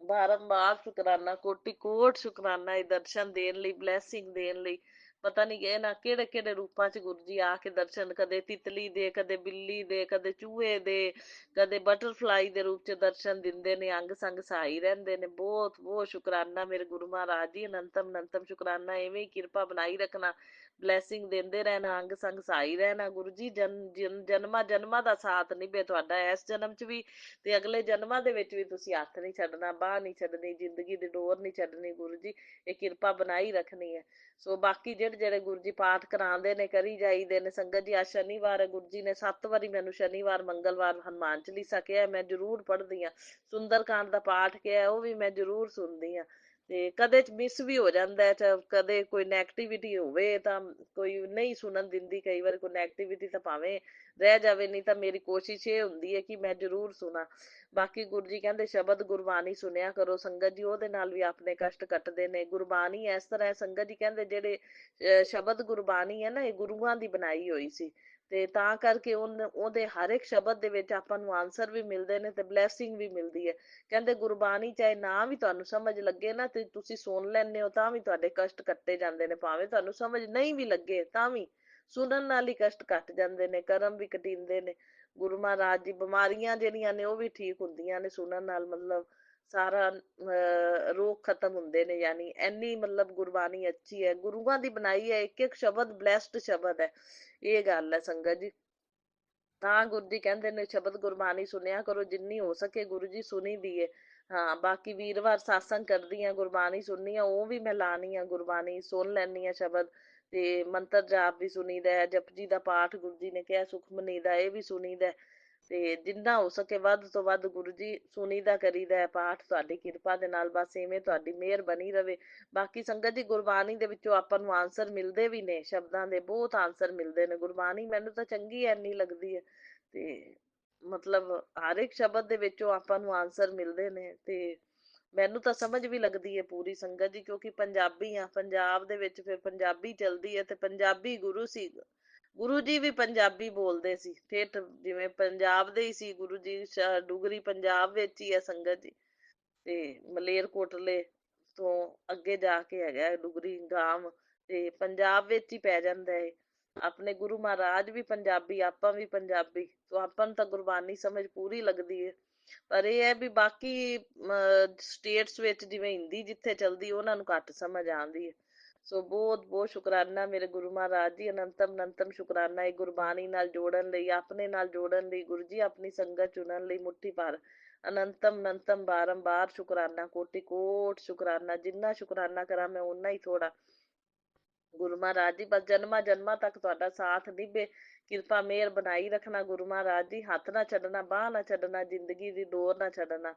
ਬਾਰੰਬਾਰ ਸ਼ੁਕਰਾਨਾ, ਕੋਟि ਕੋਟ ਸ਼ੁਕਰਾਨਾ ਇਹ ਦਰਸ਼ਨ ਦੇਣ ਲਈ, ਬਲੈਸਿੰਗ ਦੇਣ ਲਈ। ਪਤਾ ਨਹੀਂ ਗਏ ਨਾ ਕਿਹੜੇ ਕਿਹੜੇ ਰੂਪਾਂ ਚ ਗੁਰੂ ਜੀ ਆ ਕੇ ਦਰਸ਼ਨ, ਕਦੇ ਤਿਤਲੀ ਦੇ, ਕਦੇ ਬਿੱਲੀ ਦੇ, ਕਦੇ ਚੂਹੇ ਦੇ, ਕਦੇ ਬਟਰਫਲਾਈ ਦੇ ਰੂਪ ਚ ਦਰਸ਼ਨ ਦਿੰਦੇ ਨੇ, ਅੰਗ ਸੰਗ ਸਹਾਈ ਰਹਿੰਦੇ ਨੇ। ਬਹੁਤ ਬਹੁਤ ਸ਼ੁਕਰਾਨਾ ਮੇਰੇ ਗੁਰੂ ਮਹਾਰਾਜ ਜੀ, ਅਨੰਤਮ ਅਨੰਤਮ ਸ਼ੁਕਰਾਨਾ। ਐਵੇਂ ਹੀ ਕਿਰਪਾ ਬਣਾਈ ਰੱਖਣਾ, ਬਲੈਸਿੰਗ ਦਿੰਦੇ ਰਹਿਣਾ, ਅੰਗ ਸੰਗ ਸਹਾਈ ਰਹਿਣਾ ਗੁਰੂ ਜੀ। ਜਨਮਾਂ ਜਨਮਾਂ ਦਾ ਸਾਥ ਨਿਭੇ ਤੁਹਾਡਾ, ਇਸ ਜਨਮ ਚ ਵੀ ਤੇ ਅਗਲੇ ਜਨਮਾਂ ਦੇ ਵਿੱਚ ਵੀ। ਤੁਸੀਂ ਹੱਥ ਨਹੀਂ ਛੱਡਣਾ, ਬਾਂਹ ਨਹੀਂ ਛੱਡਣੀ, ਜ਼ਿੰਦਗੀ ਦੀ ਡੋਰ ਨਹੀਂ ਛੱਡਣੀ ਗੁਰੂ ਜੀ, ਇਹ ਕਿਰਪਾ ਬਣਾਈ ਰੱਖਣੀ ਹੈ। ਸੋ ਬਾਕੀ ਜਿਹੜੇ ਜਿਹੜੇ ਗੁਰੂ ਜੀ ਪਾਠ ਕਰਾਉਂਦੇ ਨੇ, ਕਰੀ ਜਾਈਦੇ ਨੇ ਸੰਗਤ ਜੀ। ਅੱਜ ਸ਼ਨੀਵਾਰ ਹੈ, ਗੁਰੂ ਜੀ ਨੇ 7 ਵਾਰੀ ਮੈਨੂੰ ਸ਼ਨੀਵਾਰ ਮੰਗਲਵਾਰ ਹਨੂੰਮਾਨ ਚਾਲੀਸਾ ਕਿਹਾ, ਮੈਂ ਜ਼ਰੂਰ ਪੜ੍ਹਦੀ ਹਾਂ। ਸੁੰਦਰ ਕਾਂਡ ਦਾ ਪਾਠ ਕਿਹਾ, ਉਹ ਵੀ ਮੈਂ ਜ਼ਰੂਰ ਸੁਣਦੀ ਹਾਂ। ਤੇ ਕਦੇ ਮਿਸ ਵੀ ਹੋ ਜਾਂਦਾ ਹੈ, ਕਦੇ ਕੋਈ ਨੈਗੇਟਿਵਿਟੀ ਹੋਵੇ ਤਾਂ ਕੋਈ ਨਹੀਂ ਸੁਣਨ ਦਿੰਦੀ, ਕਈ ਵਾਰ ਕੋਈ ਨੈਗੇਟਿਵਿਟੀ ਤਾਂ ਭਾਵੇਂ ਰਹਿ ਜਾਵੇ, ਨਹੀਂ ਤਾਂ ਮੇਰੀ ਕੋਸ਼ਿਸ਼ ਇਹ ਹੁੰਦੀ ਹੈ ਕਿ ਮੈਂ ਜ਼ਰੂਰ ਸੁਣਾ। ਬਾਕੀ ਗੁਰੂ ਜੀ ਕਹਿੰਦੇ ਸ਼ਬਦ ਗੁਰਬਾਣੀ ਸੁਣਿਆ ਕਰੋ ਸੰਗਤ ਜੀ, ਉਹਦੇ ਨਾਲ ਵੀ ਆਪਣੇ ਕਸ਼ਟ ਕੱਟਦੇ ਨੇ। ਗੁਰਬਾਣੀ ਇਸ ਤਰ੍ਹਾਂ ਸੰਗਤ ਜੀ ਕਹਿੰਦੇ, ਜਿਹੜੇ ਸ਼ਬਦ ਗੁਰਬਾਣੀ ਹੈ ਨਾ, ਇਹ ਗੁਰੂਆਂ ਦੀ ਬਣਾਈ ਹੋਈ ਸੀ, ਤੇ ਤਾਂ ਕਰਕੇ ਉਹਦੇ ਹਰ ਇੱਕ ਸ਼ਬਦ ਦੇ ਵਿੱਚ ਆਪਾਂ ਨੂੰ ਆਨਸਰ ਵੀ ਮਿਲਦੇ ਨੇ ਤੇ ਬਲੈਸਿੰਗ ਵੀ ਮਿਲਦੀ ਹੈ। ਕਹਿੰਦੇ ਗੁਰਬਾਣੀ ਚਾਹੇ ਨਾ ਵੀ ਤੁਹਾਨੂੰ ਸਮਝ ਲੱਗੇ ਨਾ, ਤੇ ਤੁਸੀਂ ਸੁਣ ਲੈਂਦੇ ਹੋ ਤਾਂ ਵੀ ਤੁਹਾਡੇ ਕਸ਼ਟ ਕੱਟੇ ਜਾਂਦੇ ਨੇ। ਭਾਵੇਂ ਤੁਹਾਨੂੰ ਸਮਝ ਨਹੀਂ ਵੀ ਲੱਗੇ ਤਾਂ ਵੀ ਸੁਣਨ ਨਾਲ ਹੀ ਕਸ਼ਟ ਕੱਟ ਜਾਂਦੇ ਨੇ, ਕਰਮ ਵੀ ਕਟਿੰਦੇ ਨੇ। ਗੁਰੂ ਮਹਾਰਾਜ ਦੀ ਬਿਮਾਰੀਆਂ ਜਿਹੜੀਆਂ ਨੇ ਉਹ ਵੀ ਠੀਕ ਹੁੰਦੀਆਂ ਨੇ ਸੁਣਨ ਨਾਲ, ਮਤਲਬ ਸਾਰਾ ਰੋਗ ਖਤਮ ਹੁੰਦੇ ਨੇ। ਯਾਨੀ ਇੰਨੀ ਮਤਲਬ ਗੁਰਬਾਣੀ ਅੱਛੀ ਹੈ, ਗੁਰੂਆਂ ਦੀ ਬਣਾਈ ਹੈ, ਇੱਕ ਇੱਕ ਸ਼ਬਦ ਬਲੈਸਡ ਸ਼ਬਦ ਹੈ। ਇਹ ਗੱਲ ਹੈ ਸੰਗਤ ਜੀ। ਤਾਂ ਗੁਰੂ ਜੀ ਕਹਿੰਦੇ ਨੇ ਸ਼ਬਦ ਗੁਰਬਾਣੀ ਸੁਣਿਆ ਕਰੋ, ਜਿੰਨੀ ਹੋ ਸਕੇ ਗੁਰੂ ਜੀ ਸੁਣੀ ਦੀ ਹੈ। ਹਾਂ ਬਾਕੀ ਵੀਰਵਾਰ satsang ਕਰਦੀ ਆ, ਗੁਰਬਾਣੀ ਸੁਣਨੀ ਆ, ਉਹ ਵੀ ਮੈਂ ਲਾਣੀ ਆ, ਗੁਰਬਾਣੀ ਸੁਣ ਲੈਣੀ ਆ ਸ਼ਬਦ। ਤੇ ਮੰਤਰ ਜਾਪ ਵੀ ਸੁਣੀਦਾ, ਜਪਜੀ ਦਾ ਪਾਠ ਗੁਰੂ ਜੀ ਨੇ ਕਿਹਾ ਸੁਖਮਨੀ ਦਾ, ਇਹ ਵੀ ਸੁਣੀਦਾ। ਤੇ ਜਿੰਨਾ ਹੋ ਸਕੇ ਵੱਧ ਤੋਂ ਵੱਧ ਗੁਰੂ ਜੀ ਸੁਣੀਦਾ ਕਰੀਦਾ ਪਾਠ, ਤੁਹਾਡੀ ਕਿਰਪਾ ਦੇ ਨਾਲ। ਬਸ ਇਵੇਂ ਤੁਹਾਡੀ ਮਿਹਰ ਬਣੀ ਰਵੇ। ਬਾਕੀ ਸੰਗਤ ਜੀ ਗੁਰਬਾਣੀ ਦੇ ਵਿੱਚੋਂ ਆਪਾਂ ਨੂੰ ਆਨਸਰ ਮਿਲਦੇ ਵੀ ਨੇ, ਸ਼ਬਦਾਂ ਦੇ ਬਹੁਤ ਆਨਸਰ ਮਿਲਦੇ ਨੇ। ਗੁਰਬਾਣੀ ਮੈਨੂੰ ਤਾਂ ਚੰਗੀ ਐਨੀ ਲੱਗਦੀ ਹੈ, ਤੇ ਮਤਲਬ ਹਰ ਇੱਕ ਸ਼ਬਦ ਦੇ ਵਿੱਚੋਂ ਆਪਾਂ ਨੂੰ ਆਨਸਰ ਮਿਲਦੇ ਨੇ, ਤੇ ਮੈਨੂੰ ਤਾਂ ਸਮਝ ਵੀ ਲੱਗਦੀ ਹੈ ਪੂਰੀ ਸੰਗਤ ਜੀ, ਕਿਉਂਕਿ ਪੰਜਾਬੀ ਆ, ਪੰਜਾਬ ਦੇ ਵਿੱਚ ਫਿਰ ਪੰਜਾਬੀ ਚਲਦੀ ਹੈ, ਤੇ ਪੰਜਾਬੀ ਗੁਰੂ ਸੀ। ਗੁਰੂ ਜੀ ਵੀ ਪੰਜਾਬੀ ਬੋਲਦੇ ਸੀ, ਠੇਠ ਜਿਵੇਂ ਪੰਜਾਬ ਦੇ ਹੀ ਸੀ ਗੁਰੂ ਜੀ। ਡੁਗਰੀ ਪੰਜਾਬ ਵਿੱਚ ਹੀ ਹੈ ਸੰਗਤ ਜੀ, ਤੇ ਮਲੇਰਕੋਟਲੇ ਤੋਂ ਅੱਗੇ ਜਾ ਕੇ ਹੈਗਾ ਡੁਗਰੀ ਗਾਮ, ਤੇ ਪੰਜਾਬ ਵਿੱਚ ਹੀ ਪੈ ਜਾਂਦਾ ਹੈ। ਆਪਣੇ ਗੁਰੂ ਮਹਾਰਾਜ ਵੀ ਪੰਜਾਬੀ, ਆਪਾਂ ਵੀ ਪੰਜਾਬੀ, ਤੋਂ ਆਪਾਂ ਨੂੰ ਤਾਂ ਗੁਰਬਾਣੀ ਸਮਝ ਪੂਰੀ ਲੱਗਦੀ ਹੈ। ਪਰ ਇਹ ਹੈ ਵੀ ਬਾਕੀ ਸਟੇਟਸ ਵਿੱਚ ਜਿਵੇਂ ਹਿੰਦੀ ਜਿੱਥੇ ਚਲਦੀ, ਉਹਨਾਂ ਨੂੰ ਘੱਟ ਸਮਝ ਆਉਂਦੀ ਹੈ। ਸੋ ਬਹੁਤ ਬਹੁਤ ਸ਼ੁਕਰਾਨਾ ਮੇਰੇ ਗੁਰੂ ਮਹਾਰਾਜ ਜੀ, ਅਨੰਤਮ ਅਨੰਤਮ ਸ਼ੁਕਰਾਨਾ ਇਹ ਗੁਰਬਾਣੀ ਨਾਲ ਜੋੜਨ ਲਈ, ਆਪਣੇ ਨਾਲ ਜੋੜਨ ਲਈ ਗੁਰੂ ਜੀ, ਆਪਣੀ ਸੰਗਤ ਚੁਣਨ ਲਈ ਮੁੱਠੀ ਭਰ ਅਨੰਤਮ ਅਨੰਤਮ ਬਾਰੰਬਾਰ ਸ਼ੁਕਰਾਨਾ, ਕੋਟि ਕੋਟ ਸ਼ੁਕਰਾਨਾ। ਜਿੰਨਾ ਸ਼ੁਕਰਾਨਾ ਕਰਾਂ ਮੈਂ ਓਨਾ ਹੀ ਥੋੜਾ। ਗੁਰੂ ਮਹਾਰਾਜ ਜੀ ਬਸ ਜਨਮਾਂ ਜਨਮਾਂ ਤੱਕ ਤੁਹਾਡਾ ਸਾਥ ਨਿਭੇ, ਕਿਰਪਾ ਮਿਹਰ ਬਣਾਈ ਰੱਖਣਾ ਗੁਰੂ ਮਹਾਰਾਜ ਜੀ। ਹੱਥ ਨਾ ਛੱਡਣਾ, ਬਾਂਹ ਨਾ ਛੱਡਣਾ, ਜ਼ਿੰਦਗੀ ਦੀ ਡੋਰ ਨਾ ਛੱਡਣਾ।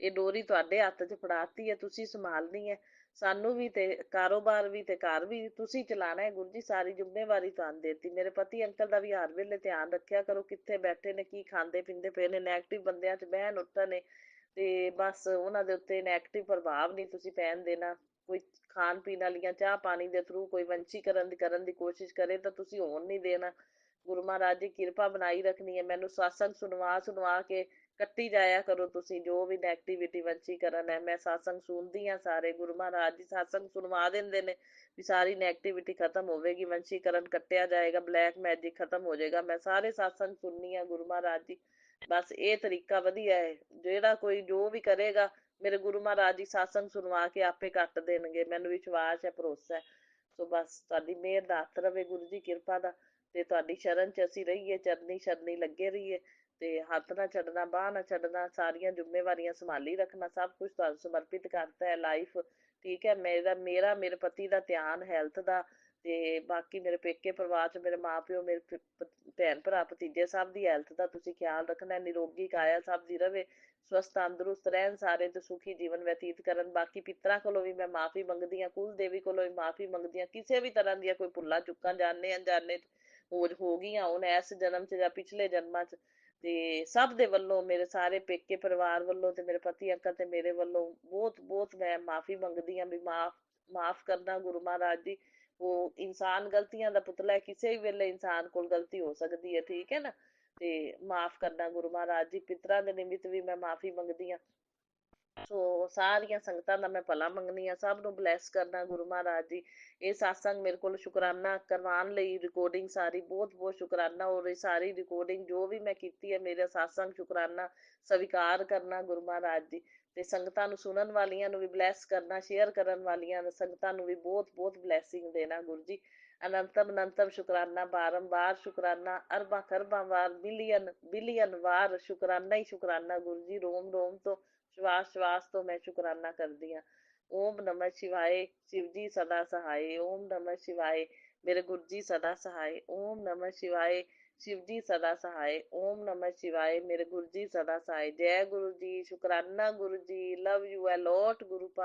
ਇਹ ਡੋਰੀ ਤੁਹਾਡੇ ਹੱਥ 'ਚ ਫੜਾਤੀ ਹੈ, ਤੁਸੀਂ ਸੰਭਾਲਣੀ ਹੈ। ਸਾਨੂੰ ਵੀ ਤੇ ਕਾਰੋਬਾਰ ਵੀ ਤੇ ਘਰ ਵੀ ਤੁਸੀਂ ਚਲਾਣਾ ਹੈ ਗੁਰੂ ਜੀ, ਸਾਰੀ ਜ਼ਿੰਮੇਵਾਰੀ ਤੁਹਾਨੂੰ ਦੇਤੀ। ਮੇਰੇ ਪਤੀ ਅੰਕਲ ਦਾ ਵੀ ਹਰ ਵੇਲੇ ਧਿਆਨ ਰੱਖਿਆ ਕਰੋ, ਕਿੱਥੇ ਬੈਠੇ ਨੇ, ਕੀ ਖਾਂਦੇ ਪੀਂਦੇ ਪਏ ਨੇ। ਨੈਗੇਟਿਵ ਬੰਦਿਆਂ 'ਚ ਬਹਿਣ ਉੱਠਣ ਨੇ, ਤੇ ਬਸ ਉਹਨਾਂ ਦੇ ਉੱਤੇ ਨੈਗੇਟਿਵ ਪ੍ਰਭਾਵ ਨਹੀਂ ਤੁਸੀਂ ਪੈਣ ਦੇਣਾ। ਕੋਈ ਖਾਣ ਪੀਣ ਵਾਲੀਆਂ ਚਾਹ ਪਾਣੀ ਦੇ ਥਰੂ ਕੋਈ ਕਰਨ ਦੀ ਕੋਸ਼ਿਸ਼ ਕਰੇ ਤਾਂ ਤੁਸੀਂ ਹੋਣ ਨਹੀਂ ਦੇਣਾ। ਗੁਰੂ ਮਹਾਰਾਜ ਦੀ ਕਿਰਪਾ ਬਣਾਈ ਰੱਖਣੀ ਹੈ। ਮੈਨੂੰ satsang ਸੁਣਵਾ ਸੁਣਵਾ ਕੇ ਕੱਟੀ ਜਾਇਆ ਕਰੋ ਤੁਸੀਂ, ਜੋ ਵੀ ਨੈਗੇਟਿਵਿਟੀ ਵੰਸ਼ੀਕਰਨ ਹੈ। ਮੈਂ satsang ਸੁਣਦੀ ਹਾਂ, ਸਾਰੇ ਗੁਰੂ ਮਹਾਰਾਜ ਜੀ satsang ਸੁਣਵਾ ਦਿੰਦੇ ਨੇ ਵੀ ਸਾਰੀ ਨੈਗੇਟਿਵਿਟੀ ਖਤਮ ਹੋਵੇਗੀ, ਵੰਸ਼ੀਕਰਨ ਕੱਟਿਆ ਜਾਏਗਾ, ਬਲੈਕ ਮੈਜਿਕ ਖਤਮ ਹੋ ਜਾਏਗਾ। ਮੈਂ ਸਾਰੇ satsang ਸੁਣਨੀ ਆ ਗੁਰੂ ਮਹਾਰਾਜ ਜੀ। ਬਸ ਇਹ ਤਰੀਕਾ ਵਧੀਆ ਹੈ, ਜਿਹੜਾ ਕੋਈ ਜੋ ਵੀ ਕਰੇਗਾ ਮੇਰੇ ਗੁਰੂ ਮਹਾਰਾਜ ਜੀ ਸਤਸੰਗ ਸੁਣਵਾ ਕੇ ਆਪੇ ਕੱਟ ਦੇਣਗੇ, ਮੈਨੂੰ ਵਿਸ਼ਵਾਸ ਹੈ, ਭਰੋਸਾ ਹੈ। ਸੋ ਬਸ ਤੁਹਾਡੀ ਮਿਹਰ ਦਾ ਹੱਥ ਰਵੇ ਗੁਰੂ ਜੀ, ਕਿਰਪਾ ਦਾ, ਤੇ ਤੁਹਾਡੀ ਸ਼ਰਨ 'ਚ ਅਸੀਂ ਰਹੀਏ, ਚਰਨੀ ਸ਼ਰਨੀ ਲੱਗੇ ਰਹੀਏ, ਤੇ ਹੱਥ ਨਾ ਛੱਡਣਾ, ਬਾਂਹ ਨਾ ਛੱਡਣਾ, ਸਾਰੀਆਂ ਜ਼ਿੰਮੇਵਾਰੀਆਂ ਸੰਭਾਲੀ ਰੱਖਣਾ, ਸਭ ਕੁਝ ਤੁਹਾਨੂੰ ਸਮਰਪਿਤ ਕਰਤਾ ਹੈ, ਲਾਈਫ ਠੀਕ ਹੈ। ਮੇਰੇ ਪਤੀ ਦਾ ਧਿਆਨ, ਹੈਲਥ ਦਾ, ਤੇ ਬਾਕੀ ਮੇਰੇ ਪੇਕੇ ਪਰਿਵਾਰ 'ਚ ਮੇਰੇ ਮਾਂ ਪਿਓ, ਮੇਰੇ ਭੈਣ ਭਰਾ ਭਤੀਜੇ, ਸਭ ਦੀ ਹੈਲਥ ਦਾ ਤੁਸੀਂ ਖਿਆਲ ਰੱਖਣਾ, ਨਿਰੋਗੀ ਕਾਇਆ ਸਭ ਦੀ ਰਵੇ, ਸਵਸਥ ਤੰਦਰੁਸਤ ਰਹਿਣ ਸਾਰੇ, ਤੇ ਸੁਖੀ ਜੀਵਨ ਬਤੀਤ ਕਰਨ। ਬਾਕੀ ਪਿੱਤਰਾਂ ਕੋਲੋਂ ਵੀ ਮੈਂ ਮਾਫੀ ਮੰਗਦੀ ਹਾਂ, ਕੁਲ ਦੇਵੀ ਕੋਲੋਂ ਵੀ ਮਾਫੀ ਮੰਗਦੀ ਹਾਂ, ਕਿਸੇ ਵੀ ਤਰ੍ਹਾਂ ਦੀਆਂ ਕੋਈ ਭੁੱਲਾਂ ਚੁੱਕਾਂ ਜਾਣੇ ਅਣਜਾਣੇ ਹੋ ਗਈਆਂ ਹੁਣ ਇਸ ਜਨਮ 'ਚ ਜਾਂ ਪਿਛਲੇ ਜਨਮਾਂ 'ਚ, ਤੇ ਸਭ ਦੇ ਵੱਲੋਂ, ਮੇਰੇ ਸਾਰੇ ਪੇਕੇ ਪਰਿਵਾਰ ਵੱਲੋਂ, ਤੇ ਮੇਰੇ ਪਤੀ ਅੰਕਲ ਤੇ ਮੇਰੇ ਵੱਲੋਂ ਬਹੁਤ ਬਹੁਤ ਮੈਂ ਮਾਫੀ ਮੰਗਦੀ ਹਾਂ ਵੀ ਮਾਫ ਕਰਨਾ ਗੁਰੂ ਮਹਾਰਾਜ ਜੀ। ਉਹ ਇਨਸਾਨ ਗਲਤੀਆਂ ਦਾ ਪੁਤਲਾ ਹੈ, ਕਿਸੇ ਵੀ ਵੇਲੇ ਇਨਸਾਨ ਕੋਲ ਗਲਤੀ ਹੋ ਸਕਦੀ ਹੈ, ਠੀਕ ਹੈ ਨਾ, ਤੇ ਮਾਫ ਕਰਨਾ ਗੁਰੂ ਮਹਾਰਾਜ ਜੀ। ਪਿਤਰਾਂ ਦੇ ਨਿਮਿਤ ਵੀ ਮੈਂ ਮਾਫੀ ਮੰਗਦੀ ਹਾਂ। ਸੋ ਸਾਰੀਆਂ ਸੰਗਤਾਂ ਦਾ ਮੈਂ ਭਲਾ ਮੰਗਣੀ ਆ, ਸਭ ਨੂੰ ਬਲੈਸ ਕਰਨਾ ਗੁਰੂ ਮਹਾਰਾਜ ਜੀ। ਇਹ ਸਤਸੰਗ ਮੇਰੇ ਕੋਲ ਸ਼ੁਕਰਾਨਾ ਕਰਵਾਉਣ ਲਈ, ਰਿਕਾਰਡਿੰਗ ਸਾਰੀ ਬਹੁਤ ਬਹੁਤ ਸ਼ੁਕਰਾਨਾ, ਔਰ ਇਹ ਸਾਰੀ ਰਿਕਾਰਡਿੰਗ ਜੋ ਵੀ ਮੈਂ ਕੀਤੀ ਹੈ, ਮੇਰਾ ਸਤਸੰਗ ਸ਼ੁਕਰਾਨਾ ਸਵੀਕਾਰ ਕਰਨਾ ਗੁਰੂ ਮਹਾਰਾਜ ਜੀ। ਤੇ ਸੰਗਤਾਂ ਨੂੰ, ਸੁਣਨ ਵਾਲੀਆਂ ਨੂੰ ਵੀ ਬਲੈਸ ਕਰਨਾ, ਸ਼ੇਅਰ ਕਰਨ ਵਾਲੀਆਂ ਸੰਗਤਾਂ ਨੂੰ ਵੀ ਬਹੁਤ ਬਹੁਤ ਬਲੈਸਿੰਗ ਦੇਣਾ ਗੁਰੂ ਜੀ। ਅਨੰਤਮ ਅਨੰਤਮ ਸ਼ੁਕਰਾਨਾ, ਬਾਰੰਬਾਰ ਸ਼ੁਕਰਾਨਾ, ਅਰਬਾਂ ਖਰਬਾਂ ਵਾਰ, ਬਿਲੀਅਨ ਬਿਲੀਅਨ ਵਾਰ ਸ਼ੁਕਰਾਨਾ ਹੀ ਸ਼ੁਕਰਾਨਾ ਗੁਰੂ ਜੀ। ਰੋਮ ਰੋਮ ਤੋਂ, ਸ਼ਵਾਸ ਸ਼ਵਾਸ ਤੋਂ ਮੈਂ ਸ਼ੁਕਰਾਨਾ ਕਰਦੀ ਹਾਂ। ਓਮ ਨਮः ਸ਼ਿਵਾਏ, ਸ਼ਿਵ ਜੀ ਸਦਾ ਸਹਾਏ। ਓਮ ਨਮः ਸ਼ਿਵਾਏ, ਮੇਰੇ ਗੁਰੂ ਜੀ ਸਦਾ ਸਹਾਏ। ਓਮ ਨਮः ਸ਼ਿਵਾਏ, शिव जी सदा सहाय। ओम नमः शिवाय, मेरे गुरु जी सदा सहाय। जय गुरु जी, शुकराना गुरु जी, लव यू अ लॉट गुरु पा।